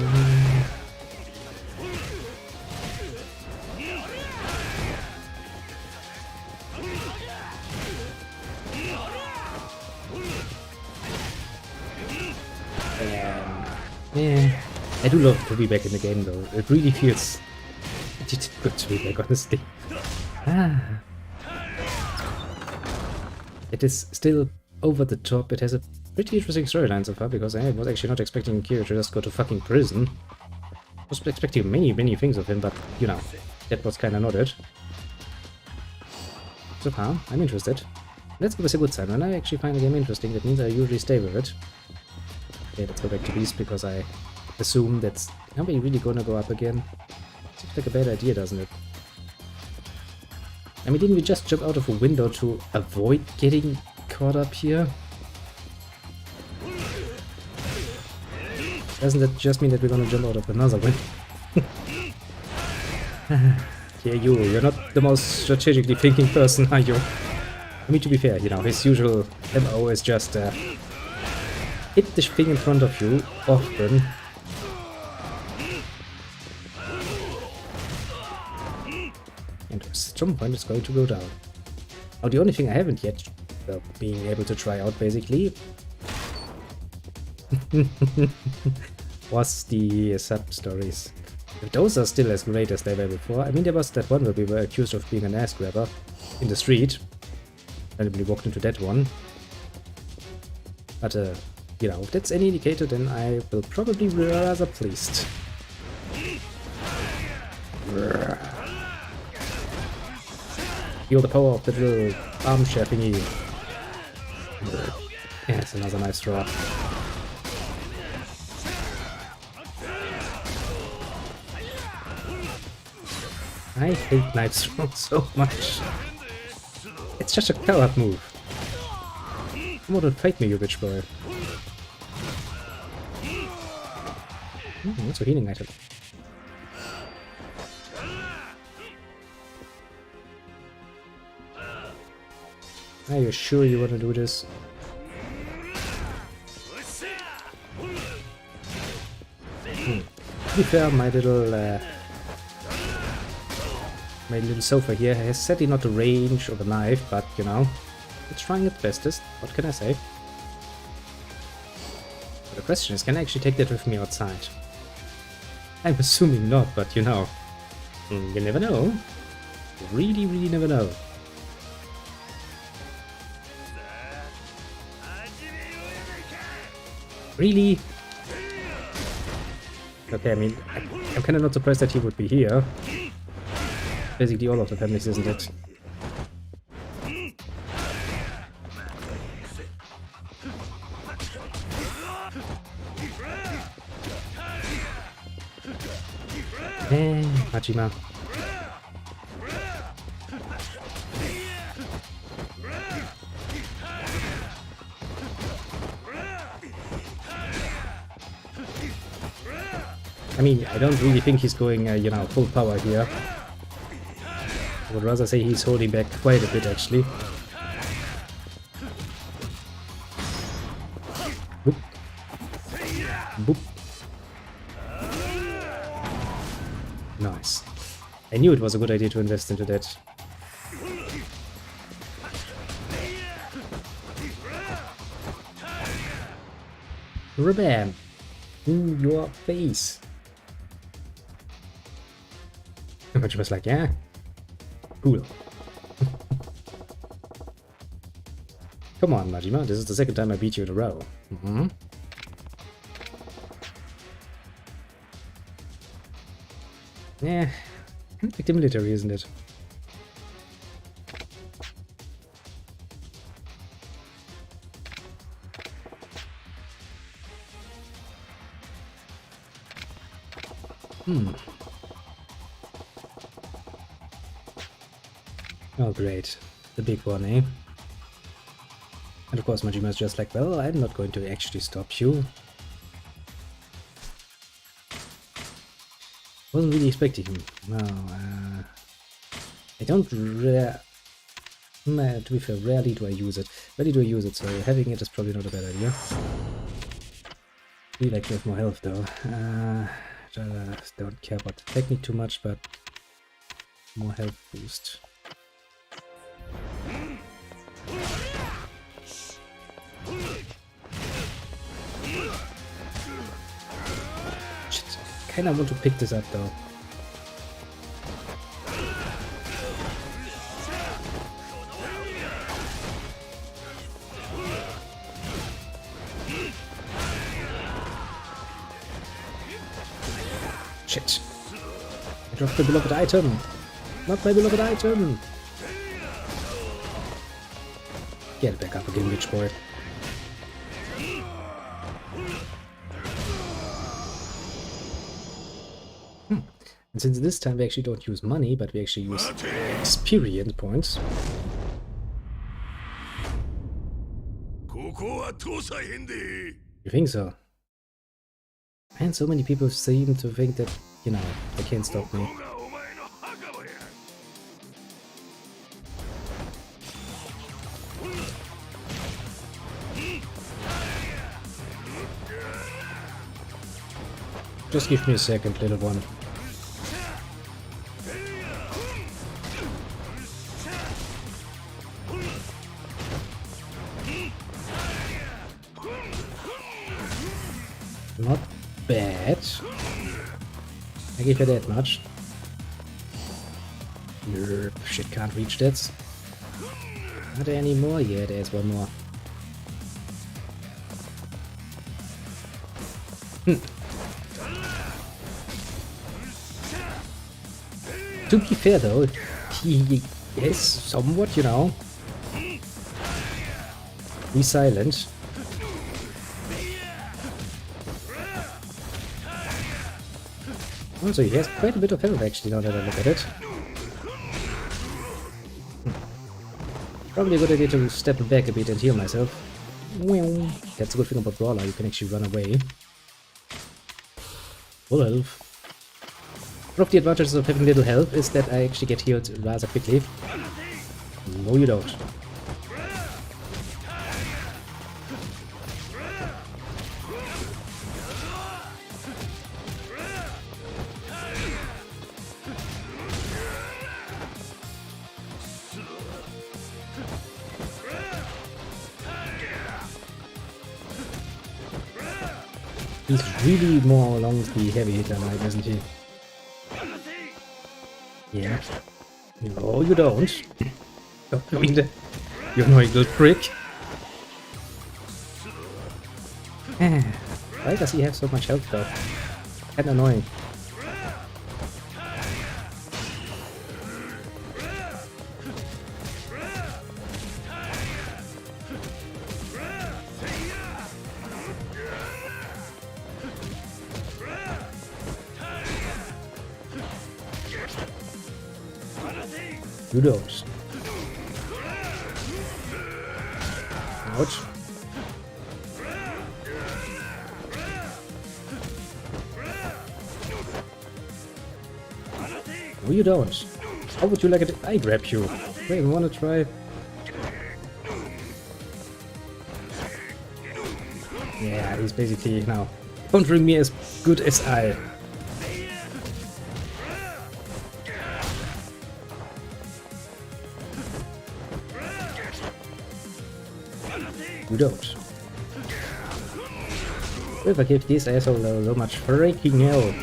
Yeah, I do love to be back in the game though. It really feels good to be back, honestly. It is still over the top. It has a pretty interesting storyline so far, because I was actually not expecting Kira to just go to fucking prison. I was expecting many things of him, but you know, that was kinda not it. So far, I'm interested. That's always a good sign. When I actually find a game interesting, that means I usually stay with it. Okay, let's go back to Beast, because I assume that's... Are we really gonna go up again? Seems like a bad idea, doesn't it? I mean, didn't we just jump out of a window to avoid getting caught up here? Doesn't that just mean that we're gonna jump out of another one? Yeah, you're not the most strategically thinking person, are you? I mean, to be fair, you know, his usual MO is just hit the thing in front of you often. And at some point it's going to go down. Now, the only thing I haven't yet being able to try out, basically, was the sub-stories. If those are still as great as they were before. I mean, there was that one where we were accused of being an ass grabber in the street. Randomly walked into that one. But, you know, if that's any indicator, then I will probably be rather pleased. Feel the power of that little armchair thingy. Yes, another nice draw. I hate knife throw so much. It's just a coward move. Come on and fight me, you bitch boy. What's a healing item? Are you sure you want to do this? To be fair, my little sofa here has sadly not the range of a knife, but you know, it's trying its bestest. What can I say? But the question is, can I actually take that with me outside? I'm assuming not, but you know, you never know. You really, really never know. Really? Okay, I mean, I'm kind of not surprised that he would be here. Basically all of the families, isn't it? Majima. I mean, I don't really think he's going, you know, full power here. I would rather say he's holding back quite a bit, actually. Boop. Boop. Nice. I knew it was a good idea to invest into that. Rabam! In your face! But she was like, yeah, cool. Come on, Majima, this is the second time I beat you in a row. Yeah, like the military, isn't it? Oh great, the big one, eh? And of course Majima's just like, well, I'm not going to actually stop you. Wasn't really expecting him. No, I don't to be fair, rarely do I use it. Rarely do I use it, so having it is probably not a bad idea. We like to have more health though. Don't care about the technique too much, but more health boost. Shit, I kinda want to pick this up though. Shit. I dropped the beloved item. Not my beloved item. Get back up again, bitch boy. And since this time we actually don't use money, but we actually use experience points. You think so? And so many people seem to think that, you know, they can't stop me. Just give me a second, little one. Not bad. I give you that much. Shit, can't reach that. Are there any more? Yeah, there's one more. To be fair though, he is somewhat, you know, resilient. Also, he has quite a bit of health actually, now that I look at it. Probably a good idea to step back a bit and heal myself. That's a good thing about Brawler, you can actually run away. Full health. One of the advantages of having little health is that I actually get healed rather quickly. No, you don't. He's really more along the heavy hitter line, isn't he? Yeah. No, you don't. Stop doing that. You annoying little prick. Why does he have so much health though? Kinda annoying. You don't. Ouch. No, you don't. How would you like it if I grab you? Wait, wanna try? Yeah, he's basically now countering me as good as I. You don't. If I give this asshole so much freaking hell.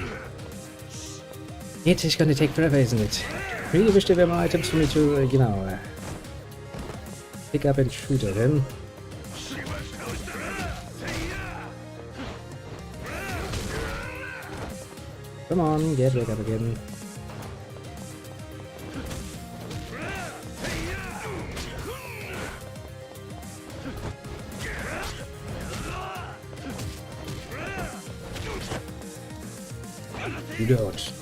It is gonna take forever, isn't it? Really wish there were more items for me to, you know, pick up and shoot at him. Come on, get back up again. You don't.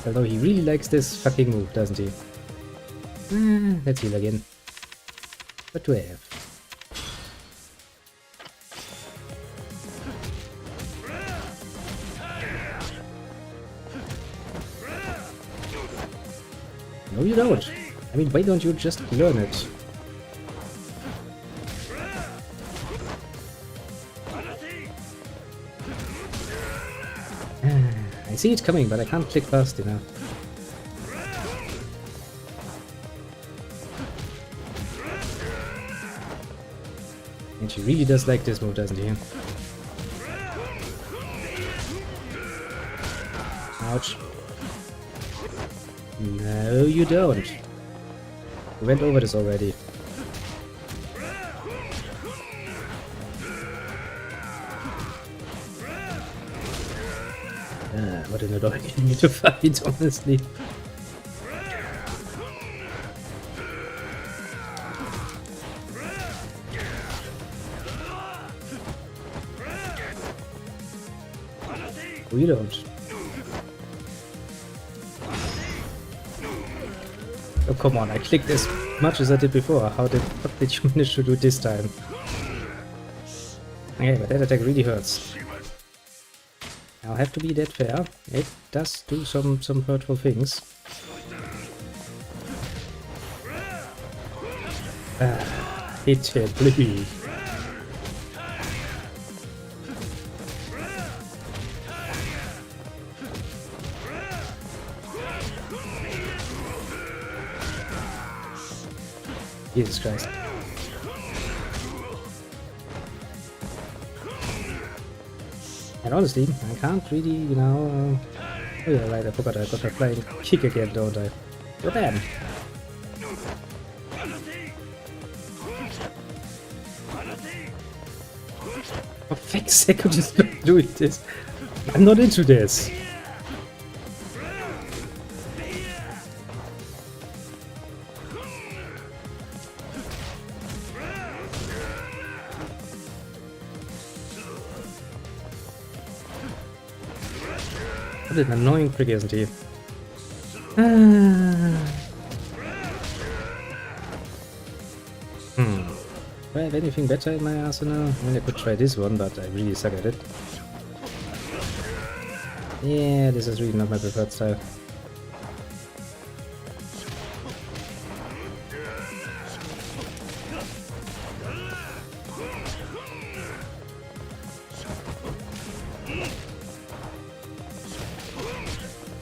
Although he really likes this fucking move, doesn't he? Let's heal again. What do I have? No, you don't. I mean, why don't you just learn it? I see it coming, but I can't click fast enough. And she really does like this move, doesn't he? Ouch. No, you don't. We went over this already. What an annoying enemy to fight, honestly. We don't. Oh, come on, I clicked as much as I did before. How the fuck did you manage to do this time? Okay, but that attack really hurts. I'll have to be that fair. It does do some hurtful things. Hit it, please. Jesus Christ. And honestly, I can't really, you know... oh yeah, right, I forgot I got a flying kick again, don't I? Go bam! For fuck's sake, I'm just not doing this. I'm not into this. What an annoying prick, isn't he? Do I have anything better in my arsenal? I mean, I could try this one, but I really suck at it. Yeah, this is really not my preferred style.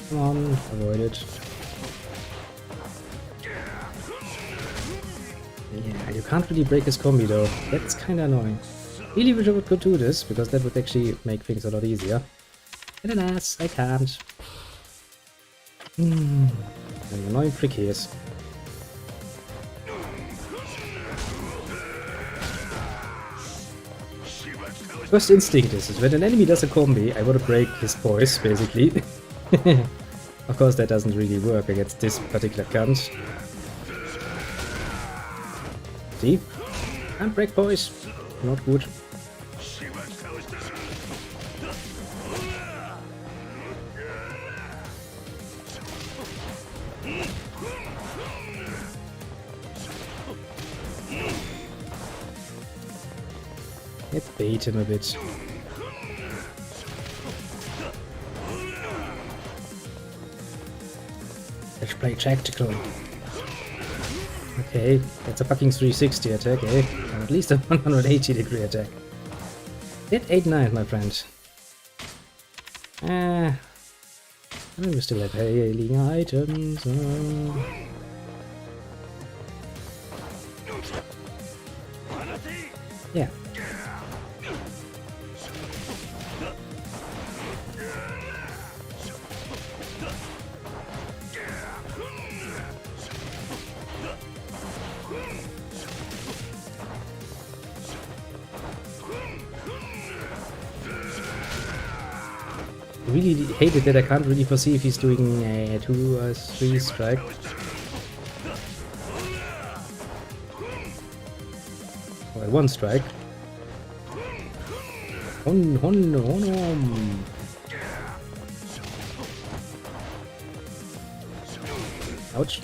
Come on, avoid it. Yeah, you can't really break his combi though. That's kinda annoying. Really wish I could do this, because that would actually make things a lot easier. And alas, I can't. An annoying prick he is. First instinct is when an enemy does a combi, I want to break his voice, basically. Of course that doesn't really work against this particular cunt. See? Can't break boys. Not good. Let's bait him a bit. Let's play tactical. Okay, that's a fucking 360 attack, eh? Or at least a 180 degree attack. Hit 8-9, my friend. I think we still have healing items. Yeah. I really hate it that I can't really foresee if he's doing a 2 or 3 strike. Or a 1 strike. Ouch.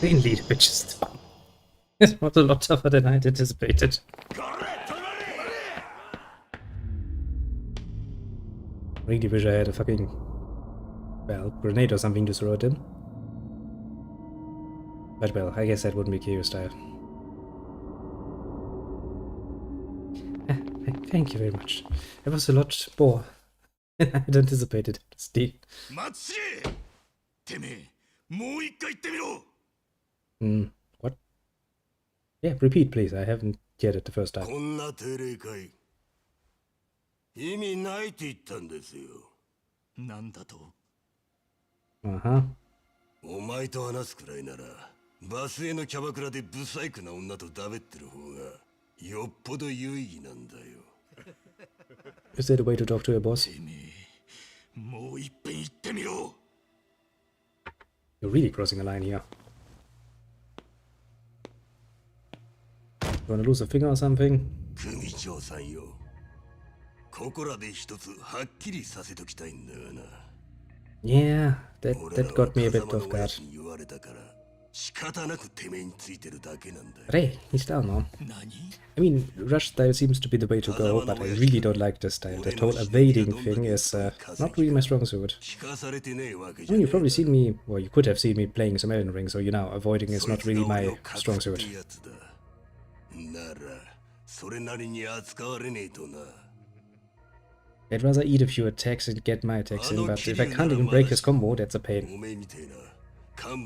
Clean lead, bitches. It was a lot tougher than I anticipated. Really wish I had a fucking, well, grenade or something to throw it in. But well, I guess that wouldn't be KO style. Thank you very much. It was a lot more than I had anticipated. Steve. What? Yeah, repeat please. I haven't get it the first time. Uh-huh. お前と話すくらいなら、バスへのキャバクラでブサイクな女とだべってる方がよっぽど有意義なんだよ。Is that a way to talk to your boss? もう一遍言ってみろ。You're really crossing a line here. You wanna lose a finger or something? 組長さんよ。ここらで一つはっきりさせときたいんだがな。Yeah, that got me a bit off guard. But hey, he's down now. I mean, rush style seems to be the way to go, but I really don't like this style. That whole evading thing is not really my strong suit. I mean, you've probably seen me, well, you could have seen me playing some Elden Ring, so you know, avoiding is not really my strong suit. I'd rather eat a few attacks and get my attacks in, but if I can't even break his combo, that's a pain. Oi,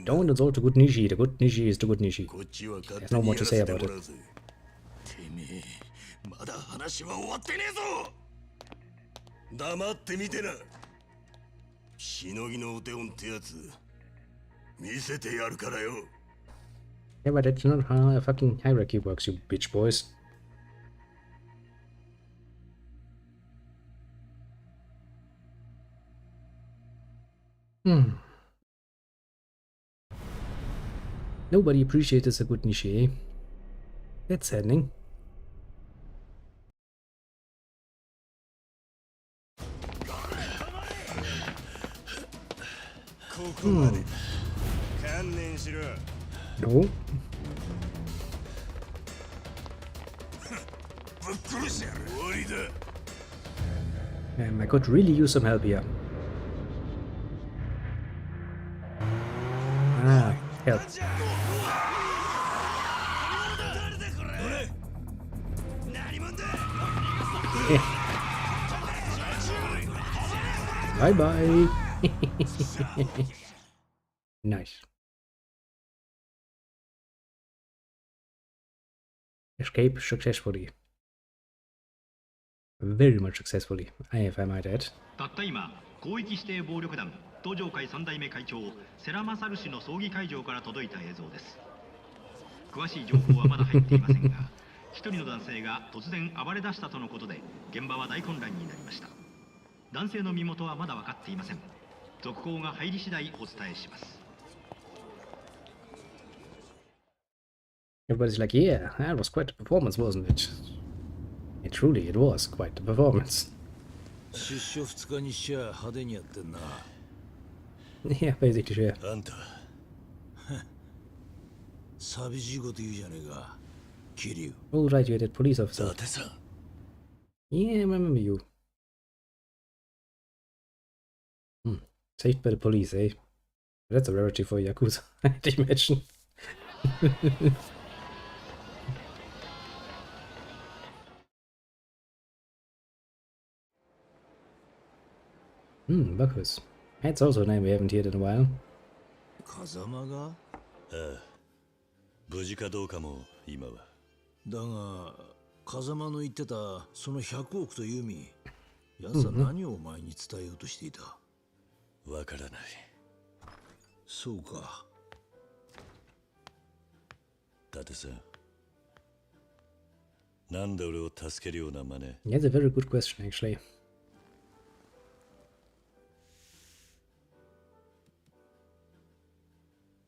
don't insult the good Nishi. The good Nishi is the good Nishi. There's no more to say about it. Yeah, but that's not how a fucking hierarchy works, you bitch boys. Nobody appreciates a good Nishi. That's saddening. No. I could really use some help here. Ah, help. Bye bye. Nice. Escape successfully. Very much successfully, if I might add. たった今、広域指定暴力団東上会3代目会長世良勝氏の葬儀会場から届いた映像です。詳しい情報はまだ入っていませんが、一人の男性が突然暴れ出したとのことで、現場は大混乱になりました。男性の身元はまだ分かっていません。続報が入り次第お伝えします。 Everybody's like, yeah, that was quite a performance, wasn't it? And truly, it was quite a performance. Yeah, basically, yeah. Oh, right, you're that police officer. Yeah, I remember you. Saved by the police, eh? That's a rarity for Yakuza, I'd imagine. Bakus. That's also a name we haven't heard in a while. 風間が？ああ、無事かどうかも今は。だが、風間の言ってたその100億という意味、奴は何をお前に伝えようとしていた？わからない。そうか。伊達さん、なんで俺を助けるような真似？ That's a very good question, actually.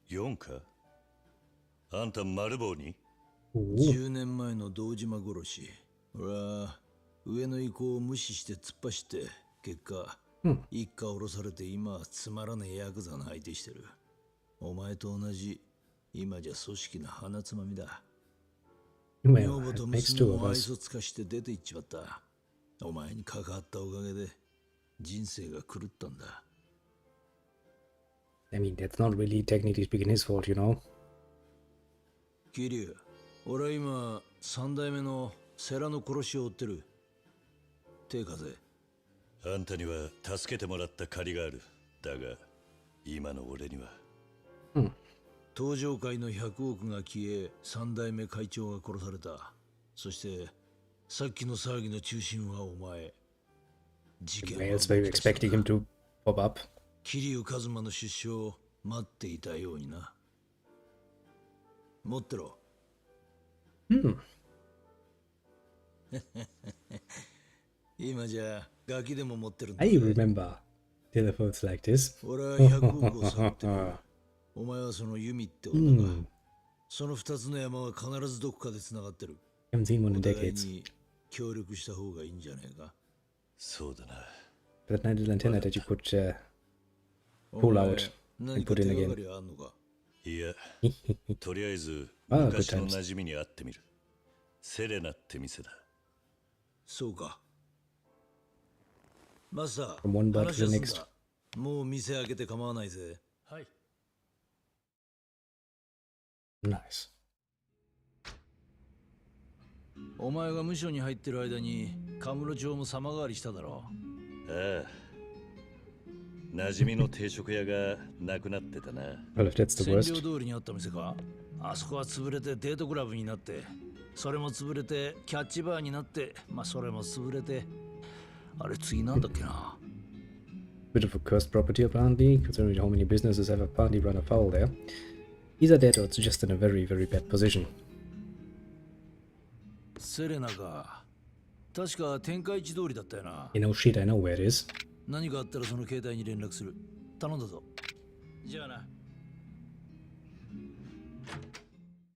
4か？あんた丸棒に？10年前の堂島殺し。俺は上の意向を無視して突っ走って、結果、一家降ろされて今はつまらねえヤクザの相手してる。お前と同じ、今じゃ組織の鼻つまみだ。女房と娘も愛想つかして出て行っちまった。お前に関わったおかげで人生が狂ったんだ。I mean, that's not really technically speaking his fault, you know. 桐生、俺は今3代目の世良の殺しを追ってる。手風。あんたには助けてもらった借りがある。だが、今の俺には。東上会の100億が消え、3代目会長が殺された。そして、さっきの騒ぎの中心はお前。事件は。Else were you expecting him to pop up? 桐生一馬の出所を待っていたようにな。持ってろ。今じゃガキでも持ってるんだ。I remember telephones like this. 俺は100億を探ってる。お前はその弓って女が。その2つの山は必ずどこかで繋がってる。Haven't seen one in decades. 協力した方がいいんじゃねえか。そうだな。 That nice little antenna that you could pull out and put in again. いや、とりあえず Ah, good 昔の times. 馴染みに会ってみる。セレナって店だ。そうか。マスター、 From one bar to 話 the は済ん next. だ。もう店開けて構わないぜ。はい。Nice. お前が無所に入ってる間にカムロ町も様変わりしただろう。ああ。馴染みの定食屋がなくなってたな。Well, if that's the 占 worst. 領通りにあった店か。あそこは潰れてデートクラブになって、それも潰れてキャッチバーになって、まあそれも潰れて、あれ次なんだっけな。Bit of a cursed property apparently, considering how many businesses have apparently run afoul there. Either that or it's just in a very, very bad position. セレナか。確か天下一通りだったよな。You know, shit, I know where it is. 何かあったらその携帯に連絡する。頼んだぞ。じゃあな。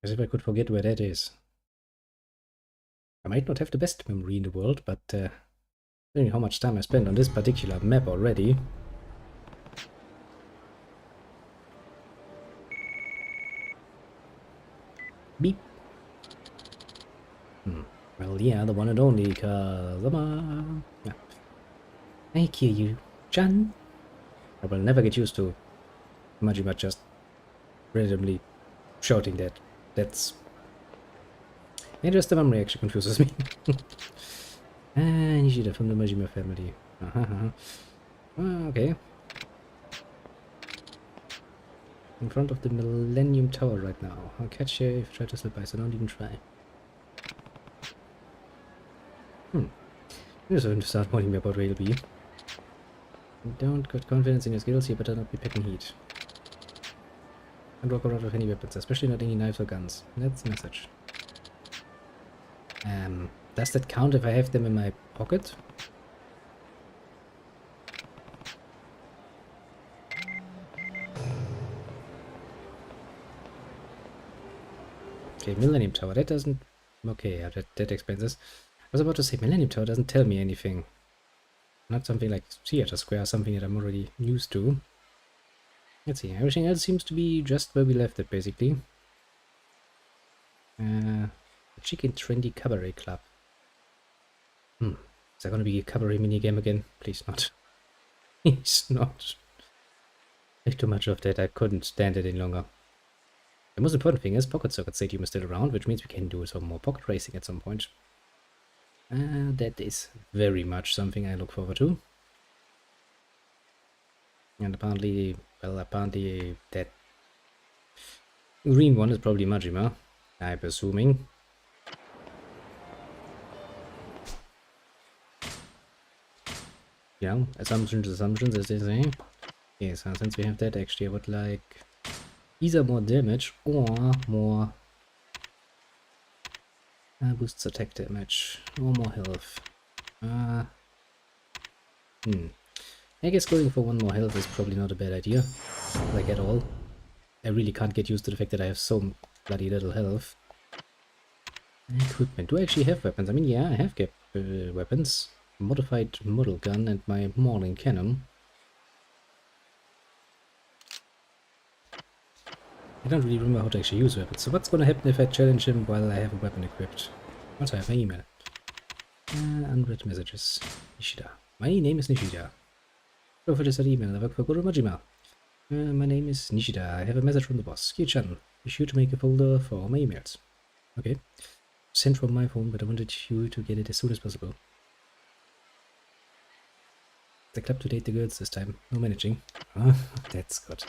As if I could forget where that is. I might not have the best memory in the world, but considering how much time I spent on this particular map already. Beep. Well, yeah, the one and only Kazama. Yeah. Thank you, Chan. I will never get used to Majima just randomly shouting that. That's... Yeah, just the memory actually confuses me. Nishida from the Majima family. Okay. In front of the Millennium Tower right now. I'll catch you if you try to slip by, so don't even try. I'm just going to start warning me about Rail B. Don't got confidence in your skills, you better not be packing heat. Can't walk around with any weapons, especially not any knives or guns. That's the message. Does that count if I have them in my pocket? Okay, Millennium Tower, that doesn't... Okay, yeah, that explains this. I was about to say, Millennium Tower doesn't tell me anything. Not something like Theater Square, something that I'm already used to. Let's see, everything else seems to be just where we left it, basically. The Chicken Trendy Cabaret Club. Is there gonna be a cabaret minigame again? Please not. Please not. There's too much of that, I couldn't stand it any longer. The most important thing is Pocket Circuit Stadium is still around, which means we can do some more pocket racing at some point. That is very much something I look forward to. And apparently, well, apparently that green one is probably Majima, I'm assuming. Yeah, assumptions, as they say. Okay, so since we have that, actually I would like either more damage or more boosts attack damage or more health. I guess going for one more health is probably not a bad idea, like at all. I really can't get used to the fact that I have so bloody little health. Equipment. Do I actually have weapons? I mean, yeah, I have weapons. Modified model gun and my Mauling cannon. I don't really remember how to actually use weapons. So what's gonna happen if I challenge him while I have a weapon equipped? Once I have my email. Unread messages. Nishida. My name is Nishida. Go for this email. I work for Guru Majima. My name is Nishida. I have a message from the boss. Kyu-chan. Be sure to make a folder for all my emails. Okay. Sent from my phone, but I wanted you to get it as soon as possible. The club to date the girls this time. No managing. Ah, that's good.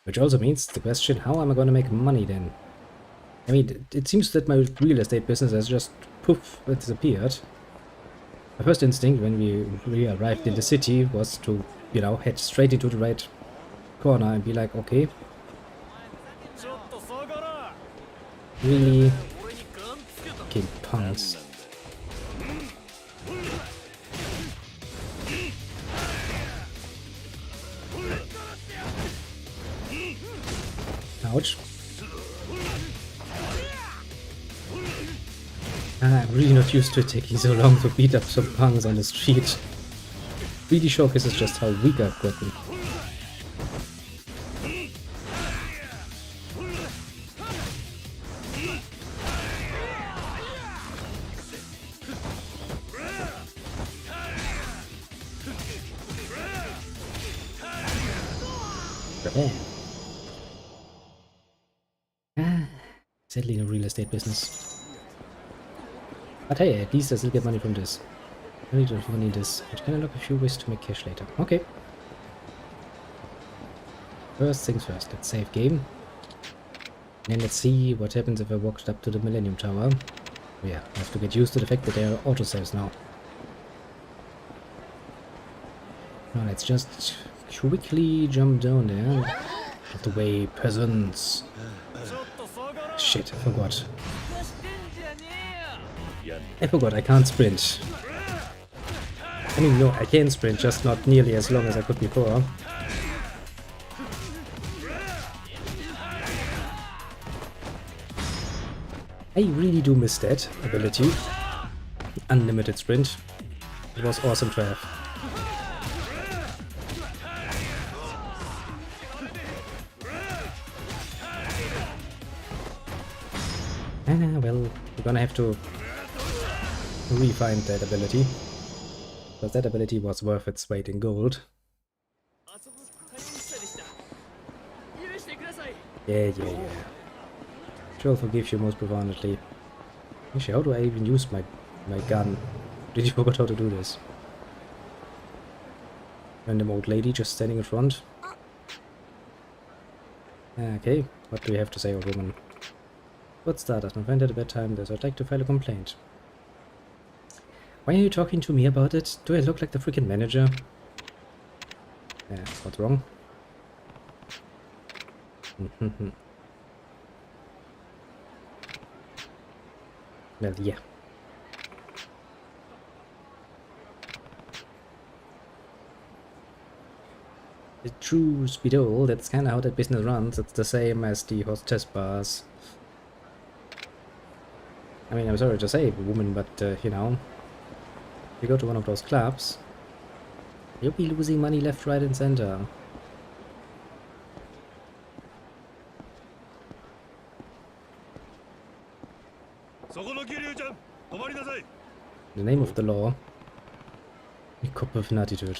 Which also means the question, how am I going to make money then? I mean, it seems that my real estate business has just poof, disappeared. My first instinct when we arrived in the city was to, you know, head straight into the right corner and be like, okay. Really? Fucking punks. Ouch. I'm really not used to it taking so long to beat up some punks on the street. Really showcases just how weak I've gotten. Sadly no real estate business. But hey, at least I still get money from this. I need to money this, but can I look a few ways to make cash later? Okay. First things first, let's save game. And let's see what happens if I walked up to the Millennium Tower. Oh yeah, I have to get used to the fact that there are autosaves now. Now let's just quickly jump down there. Out of the way, peasants. Shit, I forgot. I forgot, I can't sprint. I mean, no, I can sprint, just not nearly as long as I could before. I really do miss that ability. Unlimited sprint. It was awesome to have. Well, we're gonna have to refine that ability. Because that ability was worth its weight in gold. Yeah. Sure, forgive you most profoundly. Actually, how do I even use my gun? Really forgot how to do this. Random old lady just standing in front. Okay, what do you have to say, old woman? Good starters, my friend had a bad time there, so I'd like to file a complaint. Why are you talking to me about it? Do I look like the freaking manager? What's wrong? Well, yeah. The true speedo, that's kinda how that business runs. It's the same as the hostess bars. I mean, I'm sorry to say, woman, but, you know, if you go to one of those clubs, you'll be losing money left, right, and center. In the name of the law, a cup of attitude.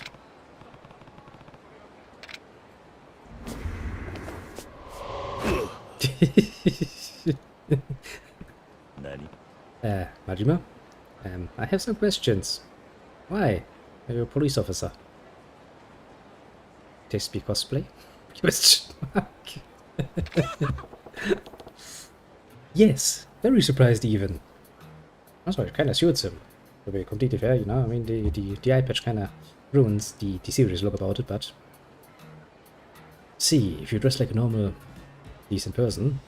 Majima? I have some questions. Why? Are you a police officer? Taste be cosplay? Question mark. Yes, very surprised even. Also, it kinda suits him. To be completely fair, you know, I mean, the eye patch kinda ruins the serious look about it, but... See, if you dress like a normal, decent person...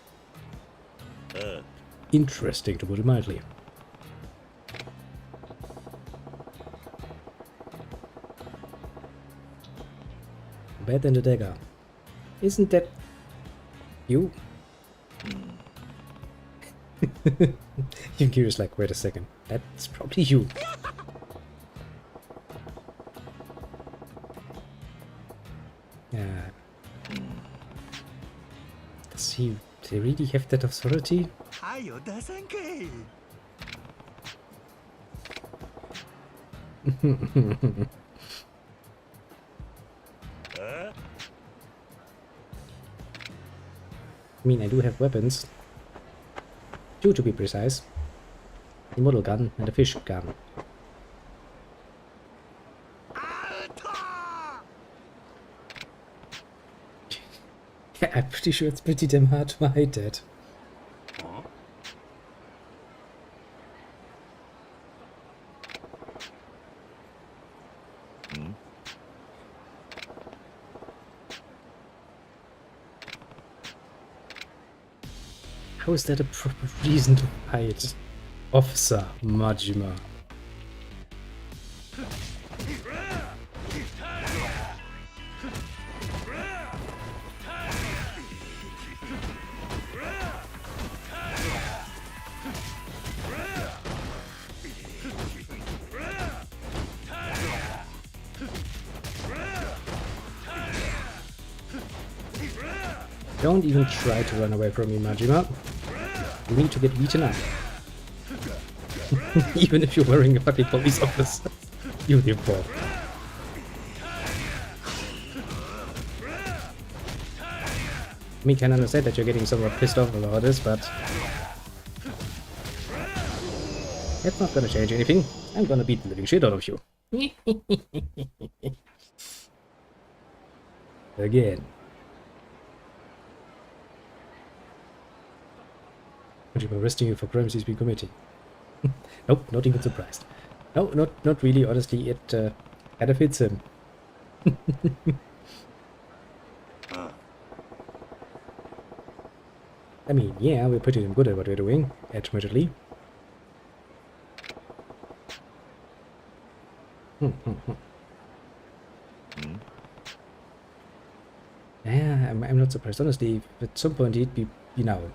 Interesting, to put it mildly. Better than the dagger. Isn't that... you? You're curious, like, wait a second. That's probably you. Does he really have that authority? I mean, I do have weapons. Two to be precise. The model gun and the fish gun. Yeah, I'm pretty sure it's pretty damn hard to hide that. How is that a proper reason to hide? Officer Majima. Don't even try to run away from me, Majima. You need to get beaten up. Even if you're wearing a fucking police officer uniform. I mean, can understand that you're getting somewhat pissed off about this, but it's not gonna change anything. I'm gonna beat the living shit out of you. Again. I'm arresting you for crimes he's been committing. Nope, not even surprised. No, not really. Honestly, it kind of fits him. I mean, yeah, we're pretty damn good at what we're doing, admittedly. Yeah, I'm not surprised. Honestly, if at some point he'd be, you know,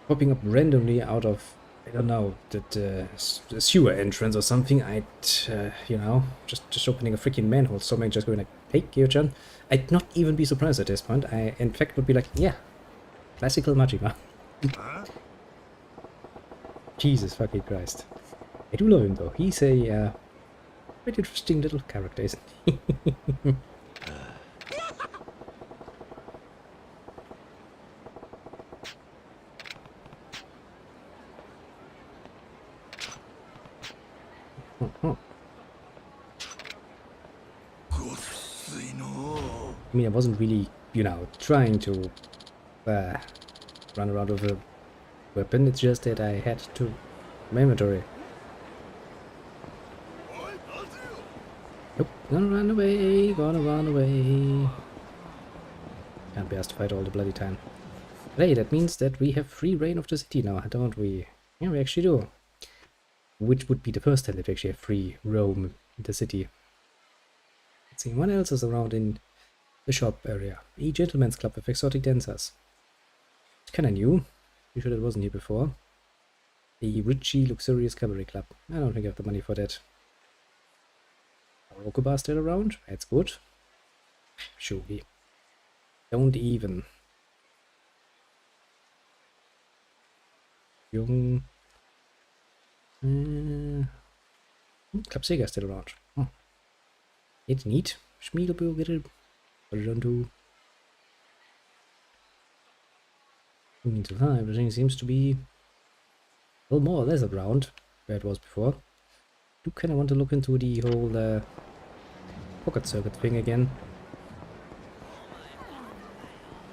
popping up randomly out of, I don't know, the sewer entrance or something, I'd, you know, just opening a freaking manhole, something just going like, hey, Kyo-chan, I'd not even be surprised at this point. I, in fact, would be like, yeah, classical Majima. Jesus fucking Christ. I do love him, though. He's a pretty interesting little character, isn't he? I mean, I wasn't really, you know, trying to run around with a weapon. It's just that I had to my inventory. Nope, gonna run away, gonna run away. Can't be asked to fight all the bloody time. Hey, that means that we have free reign of the city now, don't we? Yeah, we actually do. Which would be the first time that we actually have free roam in the city. Let's see, what else is around in the shop area? A gentleman's club with exotic dancers. It's kinda new. You sure that wasn't here before. A richy, luxurious cabaret club. I don't think I have the money for that. Are Rokuba still around? That's good. Shogi. Don't even. Jung. Club Sega still around. Oh. It's neat. Schmiedelbürger. What did I do? Everything seems to be, well, more or less around where it was before. Do kind of want to look into the whole pocket circuit thing again.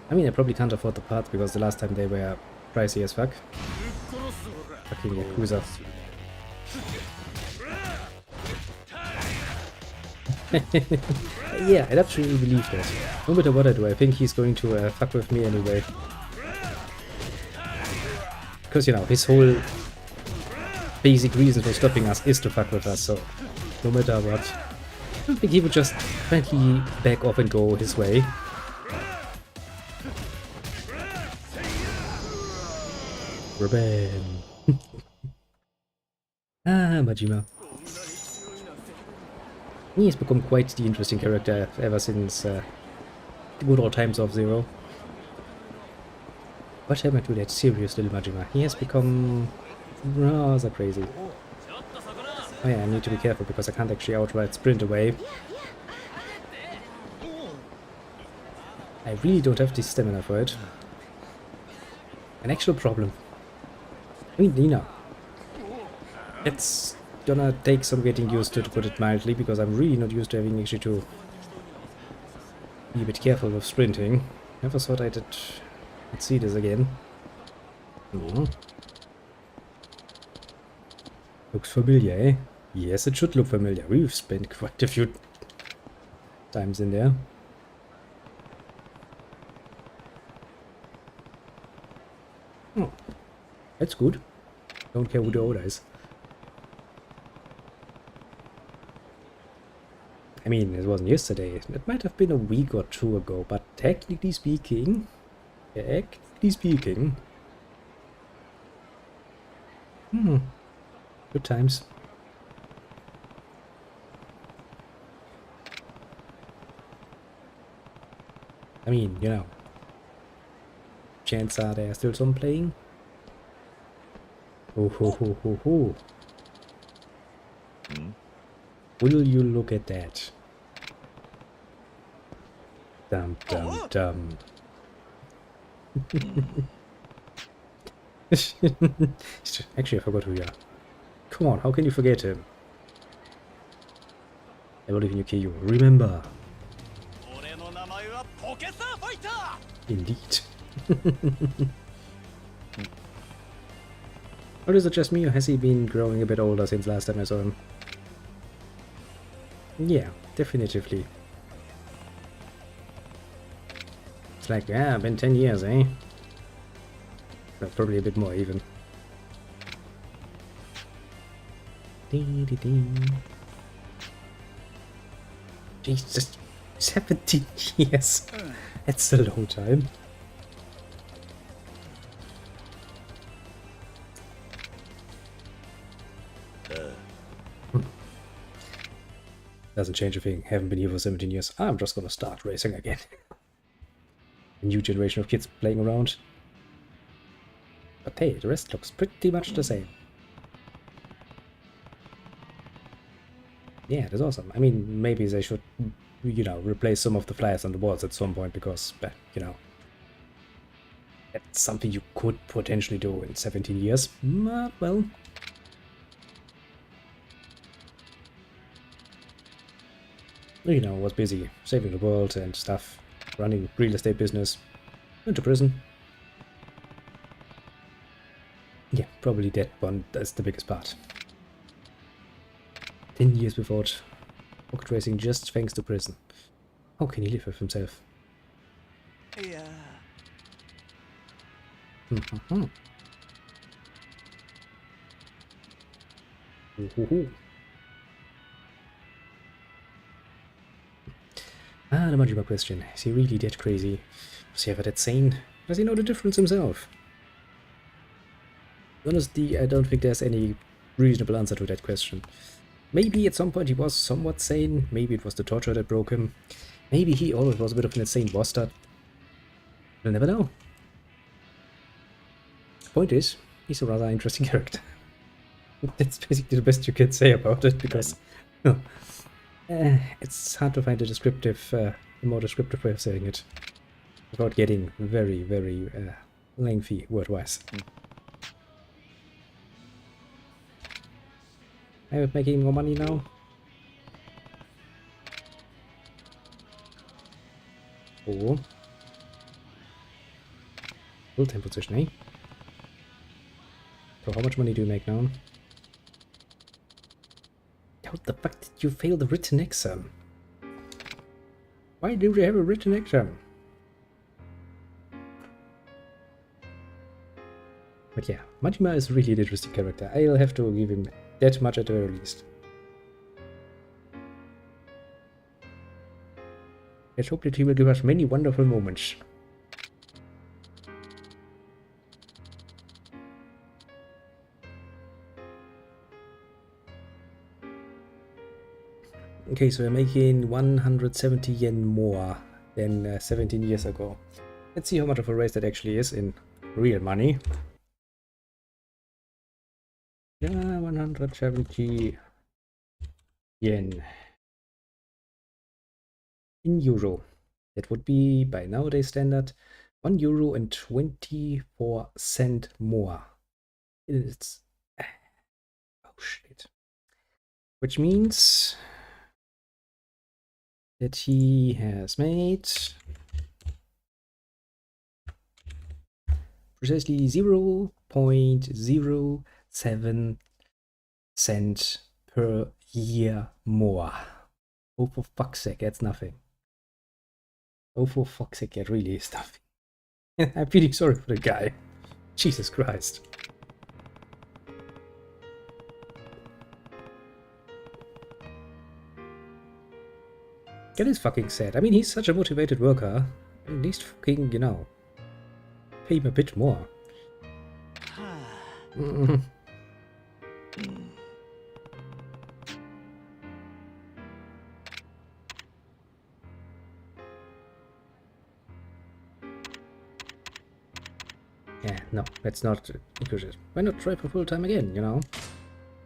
I mean, I probably can't afford the parts because the last time they were pricey as fuck. Fucking Yakuza. Yeah, I'd absolutely believe that. No matter what I do, I think he's going to fuck with me anyway. Because, you know, his whole basic reason for stopping us is to fuck with us, so no matter what. I don't think he would just frankly back off and go his way. Ruben. Majima. He has become quite the interesting character ever since the good old times of Zero. What happened to that serious little Majima? He has become rather crazy. Oh yeah, I need to be careful because I can't actually outright sprint away. I really don't have the stamina for it. An actual problem. I mean, you know, it's gonna take some getting used to put it mildly, because I'm really not used to having actually to be a bit careful with sprinting. Never thought I'd see this again. Looks familiar, eh? Yes, it should look familiar. We've spent quite a few times in there. Oh, that's good. Don't care who the owner is. I mean, it wasn't yesterday. It might have been a week or two ago, but technically speaking... Good times. I mean, you know, chances are there's still some playing. Oh ho ho ho ho. Will you look at that? Dum dum dum. Actually, I forgot who you are. Come on, how can you forget him? I believe in you, Kyu. Remember. Indeed. Or is it just me, or has he been growing a bit older since last time I saw him? Yeah, definitively. It's like, yeah, been 10 years, eh? Well, probably a bit more even. Jesus, 17 years. That's a long time. Doesn't change a thing. Haven't been here for 17 years. I'm just gonna start racing again. A new generation of kids playing around. But hey, the rest looks pretty much the same. Yeah, that's awesome. I mean, maybe they should, you know, replace some of the flyers on the walls at some point because, you know, that's something you could potentially do in 17 years. But, well. You know, was busy saving the world and stuff, running real estate business, went to prison. Yeah, probably that one, that's the biggest part. 10 years without pocket racing just thanks to prison. How can he live with himself? Yeah. The Majima question. Is he really that crazy? Was he ever that sane? Does he know the difference himself? Honestly, I don't think there's any reasonable answer to that question. Maybe at some point he was somewhat sane, maybe it was the torture that broke him, maybe he always was a bit of an insane bastard. We'll never know. The point is, he's a rather interesting character. That's basically the best you can say about it, because it's hard to find a descriptive, more descriptive way of saying it, without getting very, very lengthy word-wise. I'm making more money now. Oh. Full-time position, eh? So how much money do you make now? How the fuck did you fail the written exam? Why do you have a written exam? But yeah, Majima is really an interesting character. I'll have to give him that much at the very least. Let's hope that he will give us many wonderful moments. Okay, so we're making 170 yen more than 17 years ago. Let's see how much of a raise that actually is in real money. Yeah, 170 yen. In euro. That would be, by nowadays standard, €1.24 more. It's... Oh shit. Which means that he has made precisely 0.07 cents per year more. Oh, for fuck's sake, that's nothing. Oh, for fuck's sake, that really is nothing. I'm feeling sorry for the guy. Jesus Christ. That is fucking sad. I mean, he's such a motivated worker. At least fucking, you know, pay him a bit more. Yeah, no, that's not inclusive. Why not try for full time again, you know?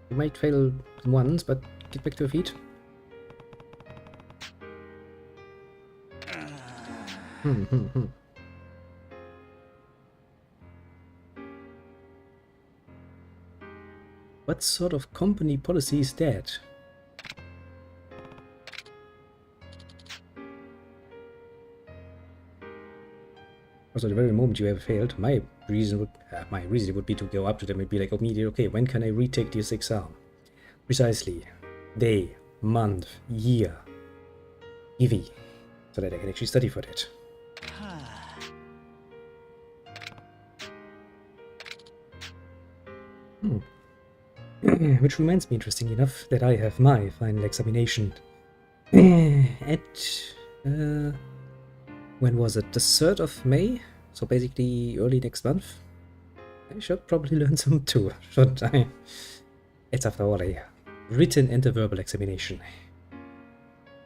You might fail once, but get back to your feet. What sort of company policy is that? Also, the very moment you have failed, my reason would be to go up to them and be like, immediately, okay, when can I retake this exam? Precisely, day, month, year, EV, so that I can actually study for that. Which reminds me, interesting enough, that I have my final examination at when was it? The 3rd of May? So basically early next month. I should probably learn some too, shouldn't I? It's after all a written and a verbal examination.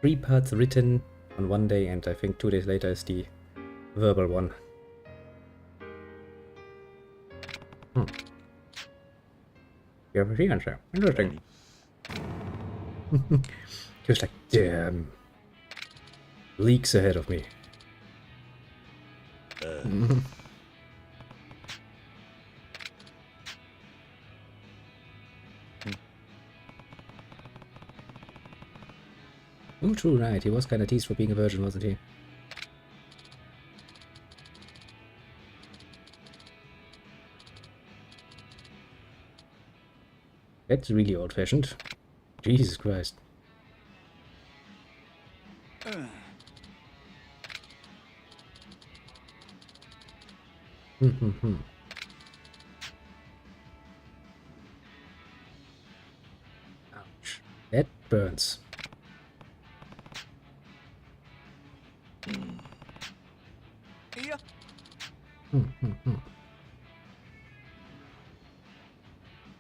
3 parts written on one day, and I think 2 days later is the verbal one. You have a answer. Interesting. He was like, damn. Leagues ahead of me. Oh, true, right. He was kind of teased for being a virgin, wasn't he? That's really old-fashioned. Jesus Christ. Ouch. That burns.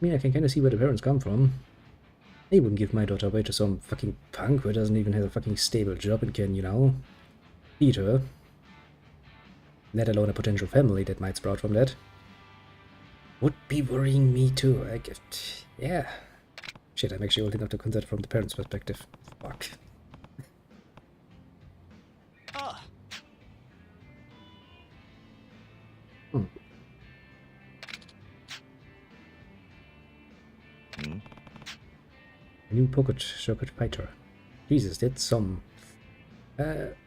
I mean, I can kind of see where the parents come from. They wouldn't give my daughter away to some fucking punk who doesn't even have a fucking stable job and can, you know, feed her. Let alone a potential family that might sprout from that. Would be worrying me too. Yeah. Shit, I'm actually old enough to consider from the parents' perspective. Fuck. A new pocket circuit fighter. Jesus, that's some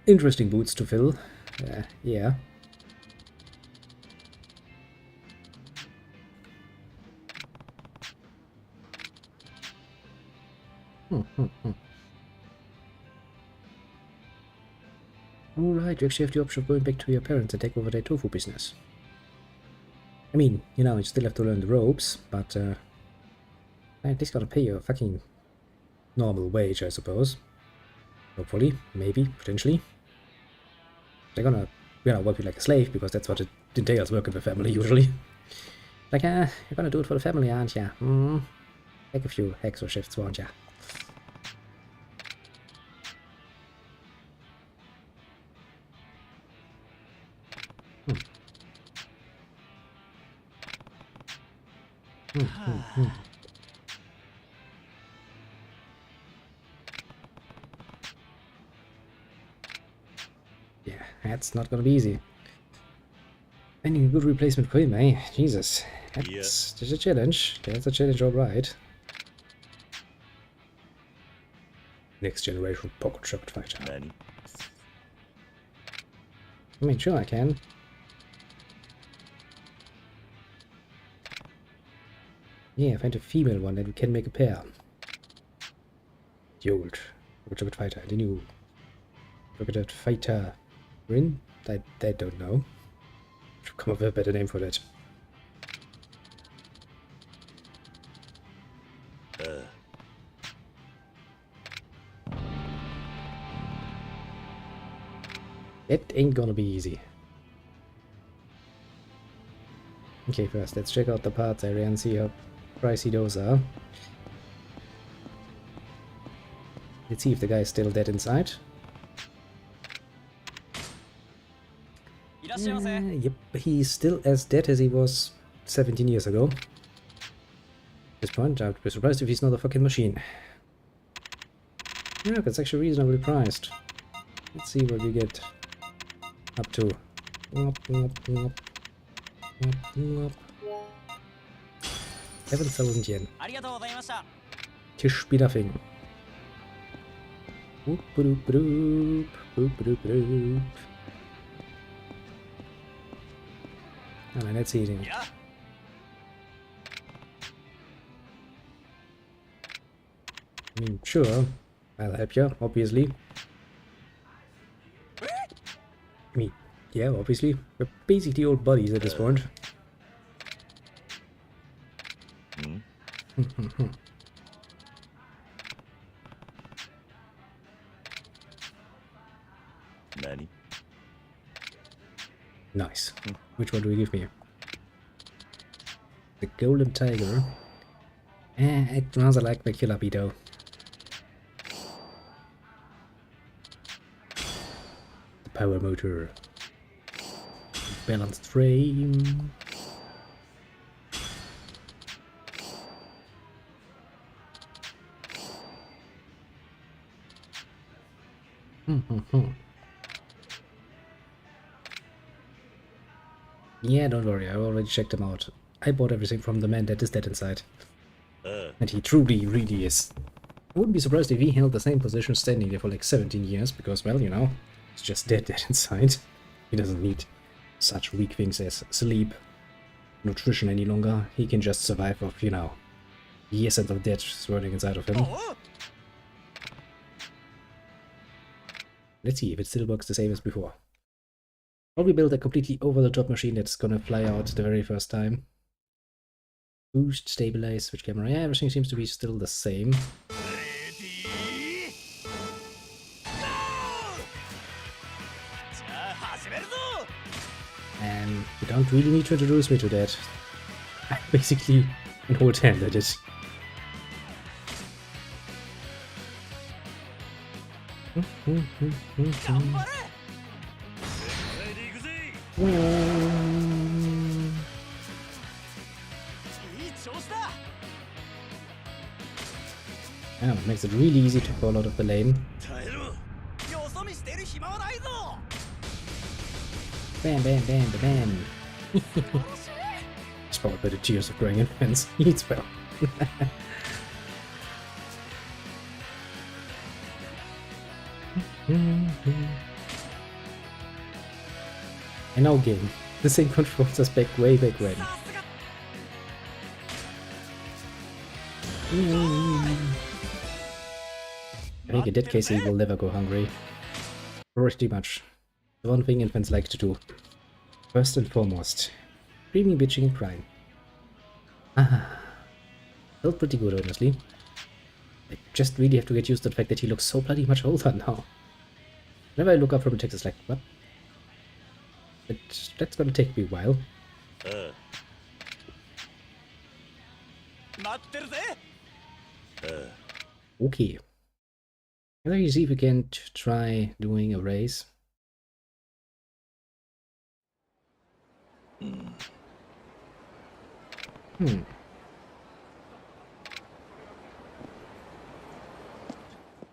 interesting boots to fill. Yeah. Alright, you actually have the option of going back to your parents and take over their tofu business. I mean, you know, you still have to learn the ropes, but at least gotta pay you a fucking normal wage, I suppose. Hopefully, maybe, potentially. They're gonna, you know, work you like a slave, because that's what it entails, working with family, usually. Like, you're gonna do it for the family, aren't ya? Take a few extra shifts, won't ya? Yeah, that's not gonna be easy. Finding a good replacement for him, eh? Jesus. That's a challenge. That's a challenge, alright. Next generation pocket shot fighter. I mean, sure I can. Yeah, find a female one that we can make a pair. The old pocket fighter, the new pocket fighter Rin? I don't know. Should come up with a better name for that. That ain't gonna be easy. Okay, first let's check out the parts area and see how pricey those are. Let's see if the guy's still dead inside. Yep, he's still as dead as he was 17 years ago. At this point, I'd be surprised if he's not a fucking machine. Yeah, that's actually reasonably priced. Let's see what we get up to. 7,000 yen. Tischspielerfing. Boop, boop, boop, boop, boop, boop. Oh, nein, let's see it. I mean, sure, I'll help you, obviously. I mean, yeah, obviously. We're basically old buddies at this point. Nani? Nice. Which one do we give me? The Golden Tiger. I'd rather like the Killer Bee though. The power motor. Balanced frame. Yeah, don't worry, I already checked him out. I bought everything from the man that is dead inside. And he truly, really is. I wouldn't be surprised if he held the same position standing there for like 17 years, because, well, you know, he's just dead inside. He doesn't need such weak things as sleep, nutrition any longer. He can just survive off, you know, years of death swirling inside of him. Let's see if it still works the same as before. Probably build a completely over-the-top machine that's gonna fly out the very first time. Boost, stabilize, switch camera. Yeah, everything seems to be still the same. And you don't really need to introduce me to that. I'm basically an old hand at it. Yeah, it makes it really easy to fall out of the lane. Bam, bam, bam, bam, bam. Inspired by the tears of growing infants. Eats well. I know, game. The same controls us back way back when. I think in that case he will never go hungry. Pretty much. The one thing infants like to do. First and foremost. Screaming, bitching, and crying. Ah. Felt pretty good, honestly. I just really have to get used to the fact that he looks so bloody much older now. Whenever I look up from the text, it's like, what? But that's gonna take me a while. Okay. Let's see if we can try doing a race. I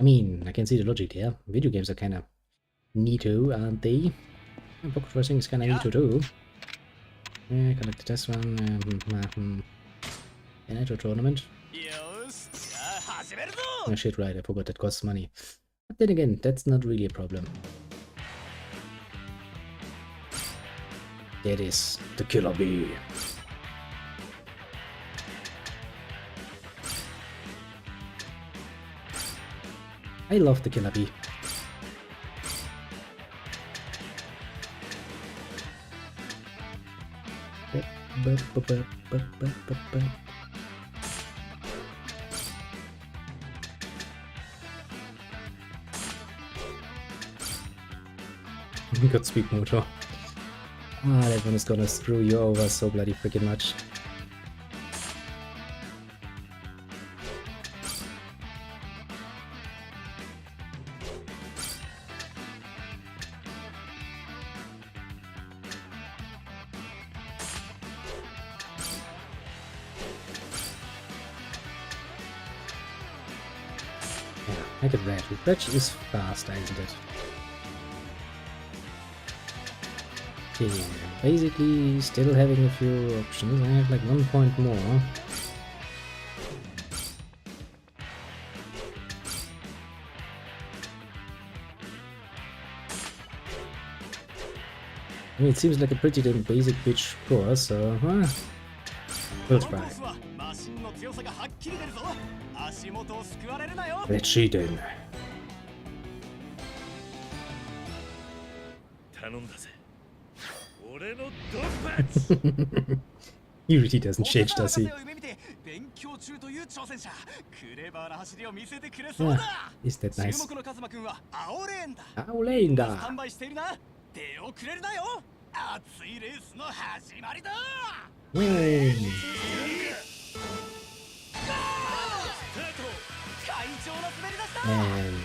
mean, I can see the logic there. Video games are kind of neato, aren't they? And pocket racing is kind of neato too. Yeah, collect this one. Nitro tournament. Oh shit, right, I forgot that costs money. But then again, that's not really a problem. That is the Killer Bee. I love the Killer Bee. Got speed motor. Ah, that one is gonna screw you over so bloody freaking much. Yeah, make it red. Red is faster, isn't it? Okay, basically still having a few options. I have like 1 point more. I mean, it seems like a pretty damn basic pitch course, so we'll try. Let's see then. He really doesn't change, does he? Ah, is that nice? Aulenda! And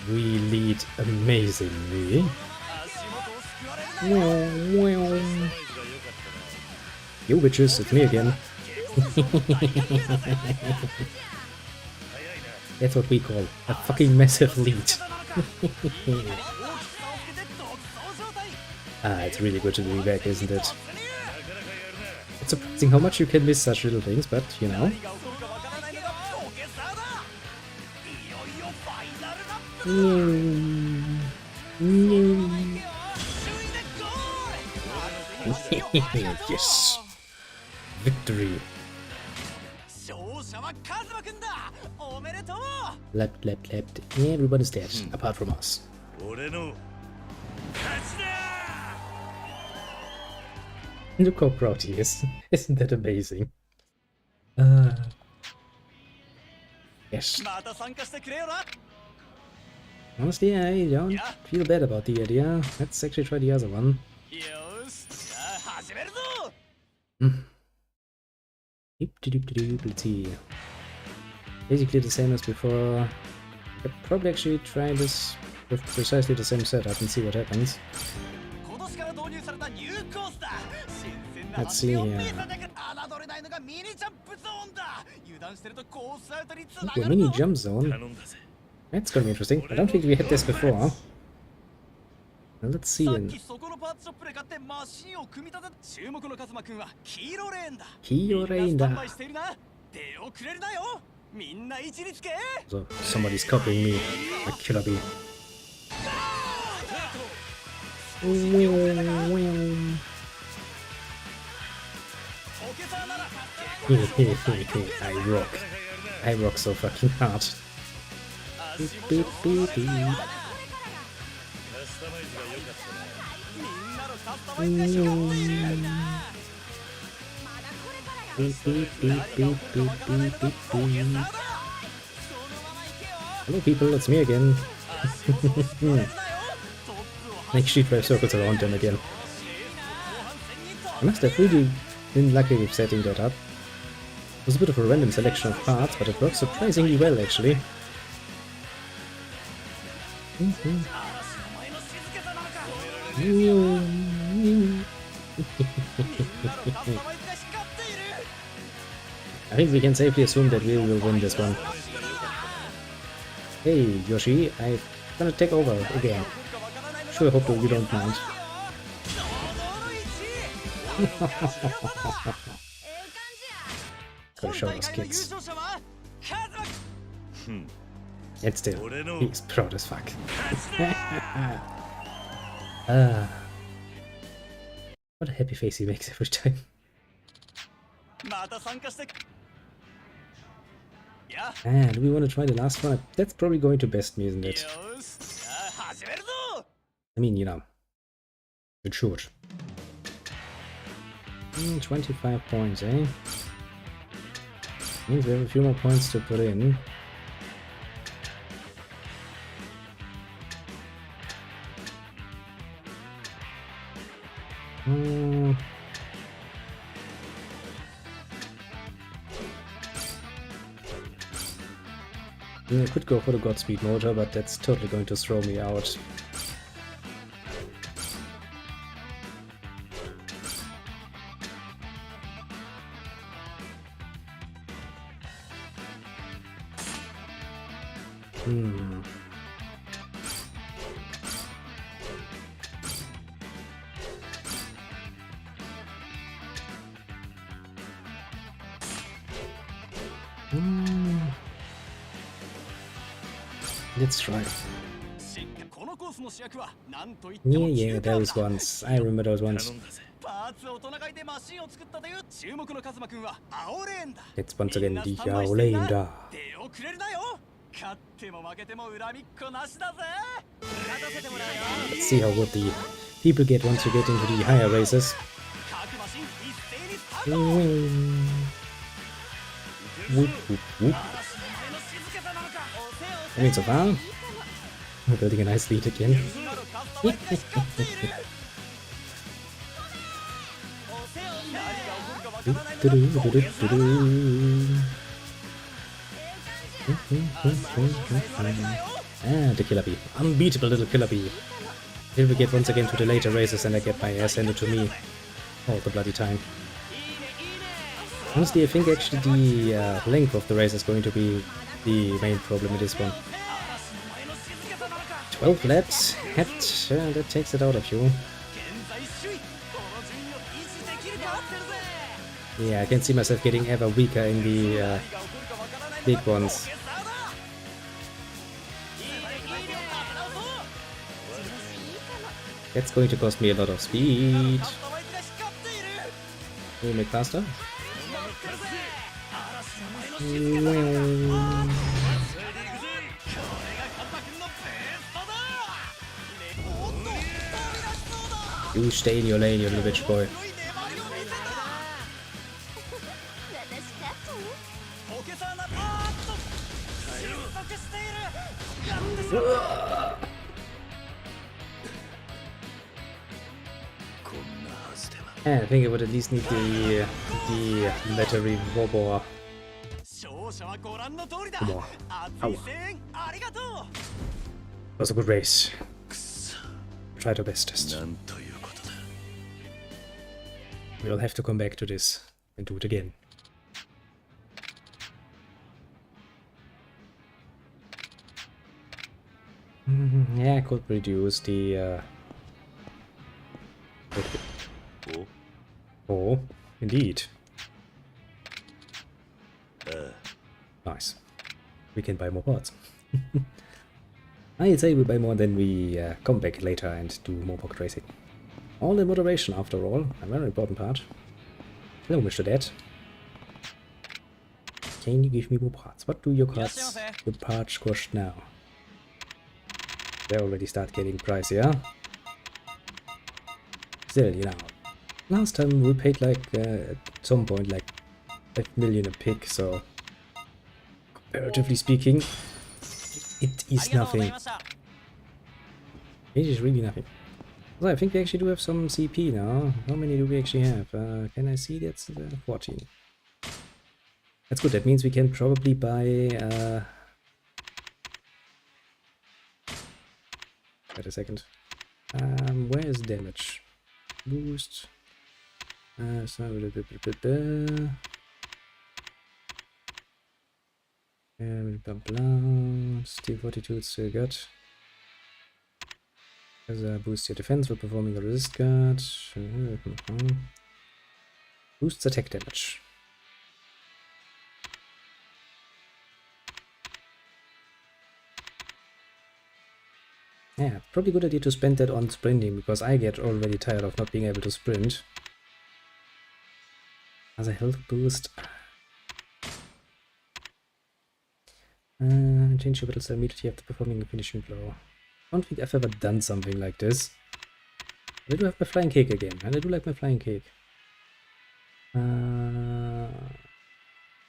we lead amazingly. Yo bitches, it's me again. That's what we call a fucking massive lead. It's really good to be back, isn't it? It's surprising how much you can miss such little things, but you know. Yes! Victory! Left. Everybody's dead, apart from us. Look how proud he is. Isn't that amazing? Yes. Honestly, I don't feel bad about the idea. Let's actually try the other one. Let's see. Basically the same as before. I could probably actually try this with precisely the same setup and see what happens. Let's see here. Ooh, a mini jump zone. That's gonna be interesting. I don't think we had this before. Well, let's see then. So somebody's copying me. A killer bee. I rock so fucking hard. Beep, beep, beep, beep. Hello people, it's me again. Make sheep drive circles around them again. I must have really been lucky with setting that up. It was a bit of a random selection of parts, but it works surprisingly well actually. I think we can safely assume that we will win this one. Hey Yoshi, I'm gonna take over again. Sure hope that you don't mind. Gotta show us kids. Yet still, he's proud as fuck. What a happy face he makes every time. Do we want to try the last one? That's probably going to best me, isn't it? I mean, you know, it should. 25 points, eh? Means we have a few more points to put in. I could go for the Godspeed motor, but that's totally going to throw me out. Let's try. Yeah, those ones. I remember those ones. Let's once again the Yaolenda. Let's see how good the people get once you get into the higher races. Whoop, whoop, whoop. I mean, so far, we're building a nice lead again. The killer bee. Unbeatable little killer bee. Here we get once again to the later races and I get my ass handed to me all the bloody time. Honestly, I think actually the length of the race is going to be the main problem in this one. 12 laps, that takes it out of you. Yeah, I can see myself getting ever weaker in the big ones. That's going to cost me a lot of speed. Can you make faster? You stay in your lane, you little bitch boy. Yeah, I think I would at least need the battery wobber. Come on. Ow. It was a good race. Tried our bestest. We'll have to come back to this and do it again. Yeah, I could reduce the Oh, indeed. Nice. We can buy more parts. I'd say we buy more, then we come back later and do more pocket racing. All in moderation, after all. A very important part. No wish to that. Can you give me more parts? What do your parts cost now? They already start getting pricier. Still, you know. Last time we paid like, at some point, like 5 million a pick, so comparatively speaking, it is nothing. It is really nothing. So I think we actually do have some CP now. How many do we actually have? Can I see? That's 14. That's good. That means we can probably buy... wait a second. Where is damage? Boost. Steel Fortitude still good. Boost your defense while performing a resist guard. Boosts attack damage. Yeah, probably good idea to spend that on sprinting, because I get already tired of not being able to sprint. As a health boost. Change your battle style immediately after performing a finishing blow. I don't think I've ever done something like this. I do have my flying cake again, and I do like my flying cake.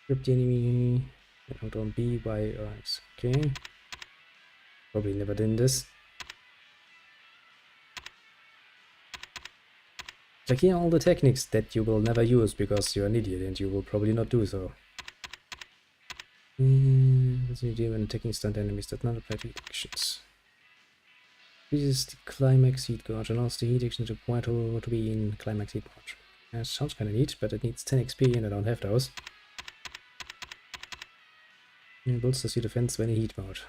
Grip the enemy. Hold on B, Y, or X. Okay. Probably never did this. Like here are all the techniques that you will never use because you're an idiot and you will probably not do so. What's the idea when attacking stunned enemies that not apply to heat actions? This is the climax heat gauge and allows the heat actions required to be in climax heat gauge. Sounds kinda neat, but it needs 10 XP and I don't have those. Bolsters your defense when in heat mode.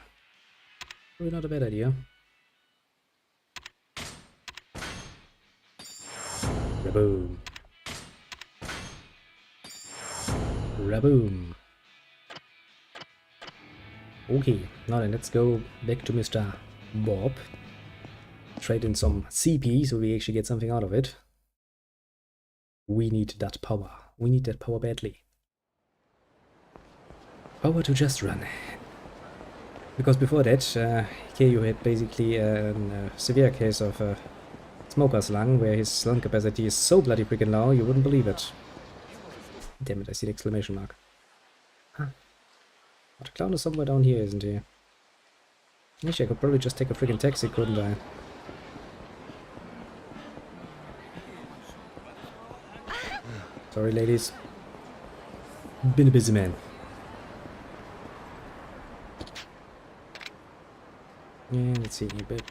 Probably not a bad idea. Raboom. Raboom. Okay, now then let's go back to Mr. Bob. Trade in some CP so we actually get something out of it. We need that power. We need that power badly. Power to just run. Because before that, Keio had basically a severe case of smoker's lung, where his lung capacity is so bloody freaking low, you wouldn't believe it. Damn it, I see the exclamation mark. Huh. But the clown is somewhere down here, isn't he? Actually, I could probably just take a freaking taxi, couldn't I? Sorry, ladies. Been a busy man. Yeah, let's see. But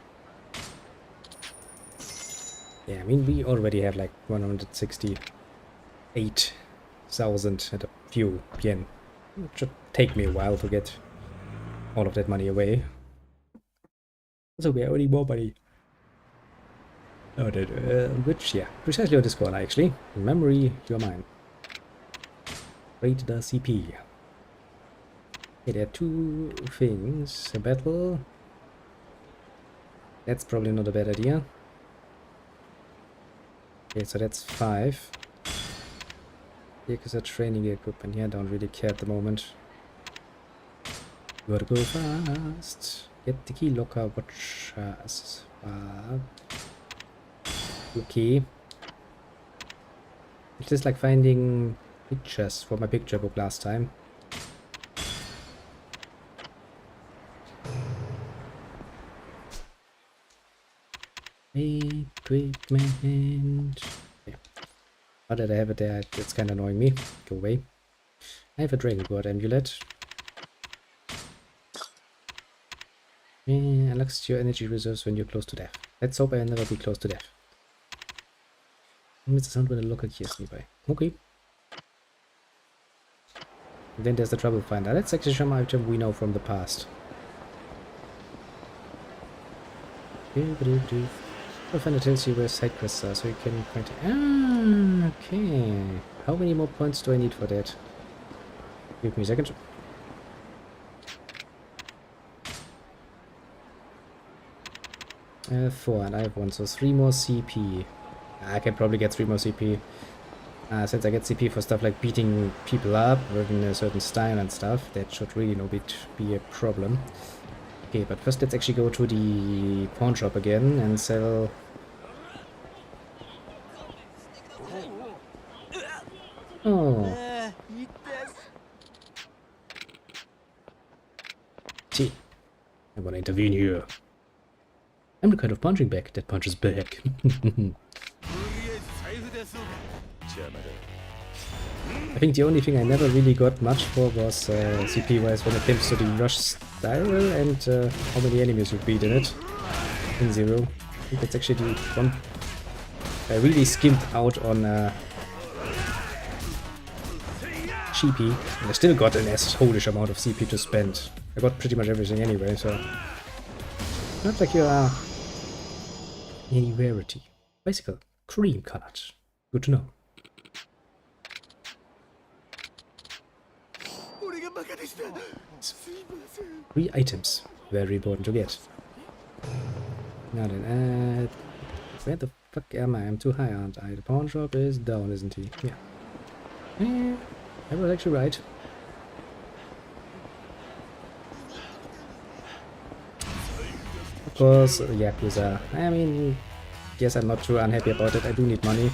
yeah, I mean, we already have like 168,000 and a few yen. It should take me a while to get all of that money away. So we are already more money. Oh, which, yeah, precisely on this corner actually. Memory, you're mine. Rate the CP. Okay, there are two things. A battle. That's probably not a bad idea. Okay, so that's 5. Yakuza training equipment. Yeah, I don't really care at the moment. Gotta go fast. Get the key locker watchers. Okay. It's just like finding pictures for my picture book last time. Equipment. Yeah. Now that I have it there, it's kind of annoying me. Go away. I have a Dragon Board amulet. Unlocks your energy reserves when you're close to death. Let's hope I'll never be close to death. It's the sound when a locker key is nearby. Okay. And then there's the trouble finder. That's actually some item we know from the past. Trouble finder tells you where side quests are, so you can find it. Ah, okay. How many more points do I need for that? Give me a second. 4, and I have 1, so 3 more CP. I can probably get 3 more CP. Since I get CP for stuff like beating people up within a certain style and stuff, that should really no bit be a problem. Okay, but first let's actually go to the pawn shop again and sell... Oh. See, I wanna intervene here. I'm the kind of punching bag that punches back. I think the only thing I never really got much for was CP-wise when it comes to the rush style and how many enemies you beat in it. In 0. I think that's actually the one I really skimmed out on CP, and I still got an assholish amount of CP to spend. I got pretty much everything anyway, so not like you are any rarity. Bicycle, cream colored. Good to know. 3 items, very important to get. Now then, where the fuck am I? I'm too high, aren't I? The pawn shop is down, isn't he? Yeah. I was actually right. Of course, Yakuza. I mean, guess I'm not too unhappy about it. I do need money.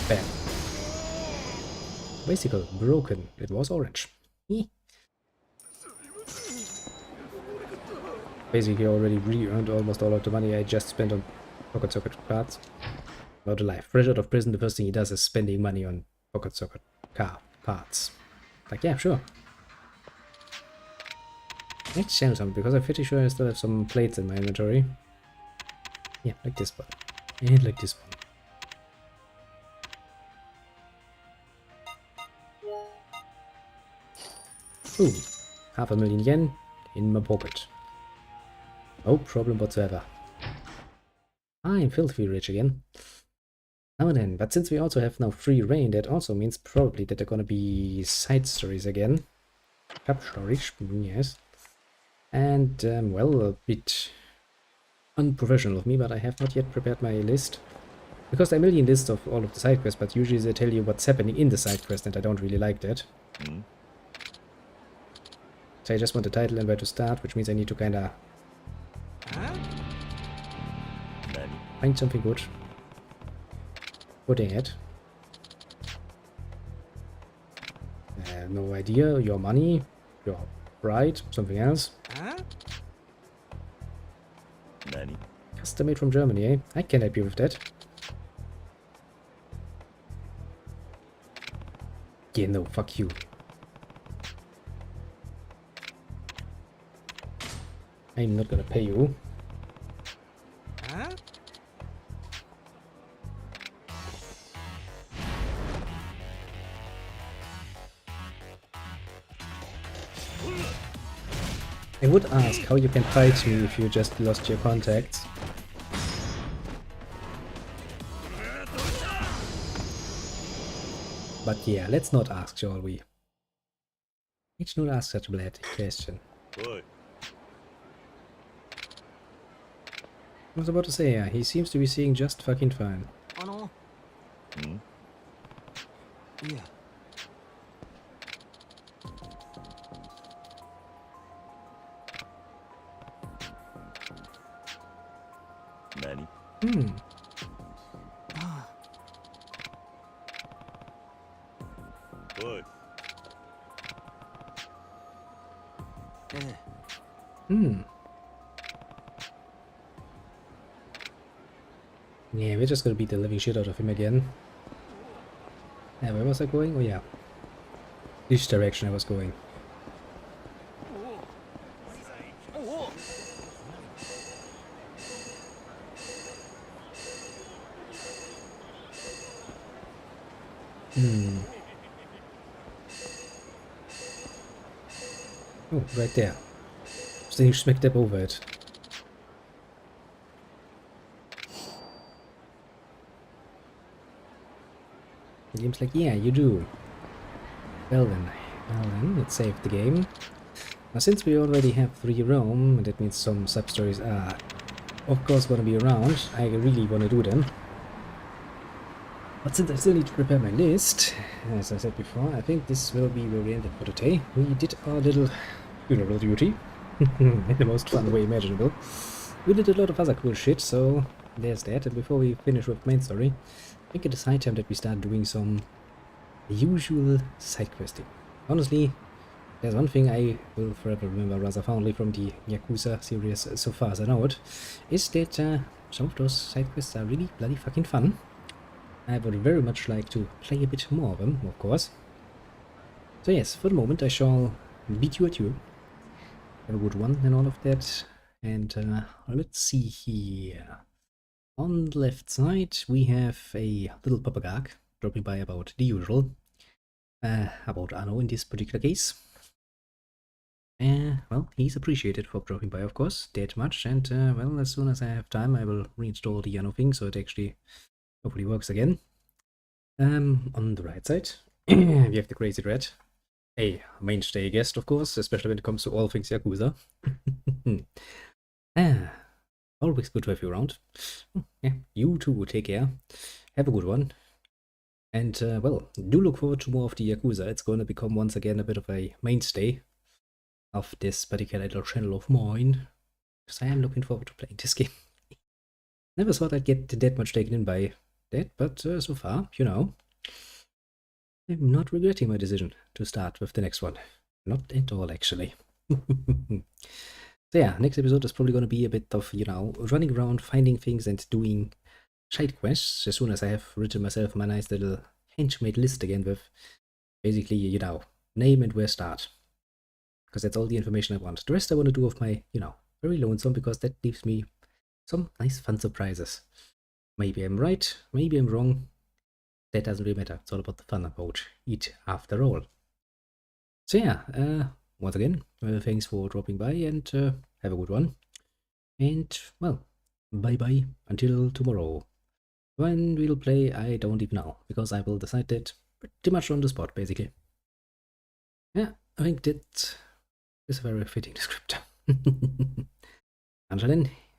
Bam. Bicycle broken. It was orange. Basically already re-earned almost all of the money I just spent on pocket circuit parts. Not alive. Fresh out of prison, the first thing he does is spending money on pocket circuit car parts. Like, yeah, sure. Let's change some, because I'm pretty sure I still have some plates in my inventory. Yeah, like this one. And like this one. Ooh, 500,000 yen in my pocket. No problem whatsoever. I'm filthy rich again. Now then, but since we also have now free reign, that also means probably that there are gonna be side stories again. Sub stories, yes. And, well, a bit unprofessional of me, but I have not yet prepared my list. Because there are a million lists of all of the side quests, but usually they tell you what's happening in the side quest, and I don't really like that. So I just want the title and where to start, which means I need to kinda find something good. Oh dang it. No idea. Your money, your pride, something else. Custom made from Germany, eh? I can help you with that. Yeah, no, fuck you. I'm not gonna pay you. I would ask how you can fight me if you just lost your contacts. But yeah, let's not ask, shall we? Let's not ask such a bad question. I was about to say, yeah, he seems to be seeing just fucking fine. Yeah. Yeah, we're just gonna beat the living shit out of him again. Yeah, where was I going? Oh yeah. This direction I was going. Oh, right there. Just then you smack that over it. The game's like, yeah, you do. Well then, let's save the game. Now since we already have free roam, that means some sub-stories are of course gonna be around. I really wanna do them. But since I still need to prepare my list, as I said before, I think this will be where we ended for today. We did our little funeral duty in the most fun way imaginable. We did a lot of other cool shit, so there's that. And before we finish with main story, I think it is high time that we start doing some usual side questing. Honestly, there's one thing I will forever remember rather fondly from the Yakuza series so far as I know it, is that some of those side quests are really bloody fucking fun. I would very much like to play a bit more of them, of course. So yes, for the moment I shall beat you at you. Have a good one and all of that. And let's see here. On the left side we have a little papagag dropping by about the usual. About Anno in this particular case. Well, he's appreciated for dropping by, of course, that much. And well, as soon as I have time I will reinstall the Anno thing so it actually hopefully works again. On the right side, we have the Crazy Rat. A mainstay guest, of course, especially when it comes to all things Yakuza. Always good to have you around. Yeah, you too, take care. Have a good one. And, well, do look forward to more of the Yakuza. It's going to become once again a bit of a mainstay of this particular little channel of mine. Because I am looking forward to playing this game. Never thought I'd get that much taken in by that, but so far, you know, I'm not regretting my decision to start with the next one. Not at all, actually. So yeah, next episode is probably going to be a bit of, you know, running around, finding things and doing side quests as soon as I have written myself my nice little henchmade list again with basically, you know, name and where start. Because that's all the information I want. The rest I want to do of my, you know, very lonesome because that leaves me some nice fun surprises. Maybe I'm right, maybe I'm wrong. That doesn't really matter. It's all about the fun about it after all. So yeah, once again, thanks for dropping by and have a good one. And well, bye bye until tomorrow. When we'll play, I don't even know, because I will decide that pretty much on the spot, basically. Yeah, I think that is a very fitting descriptor. Until then,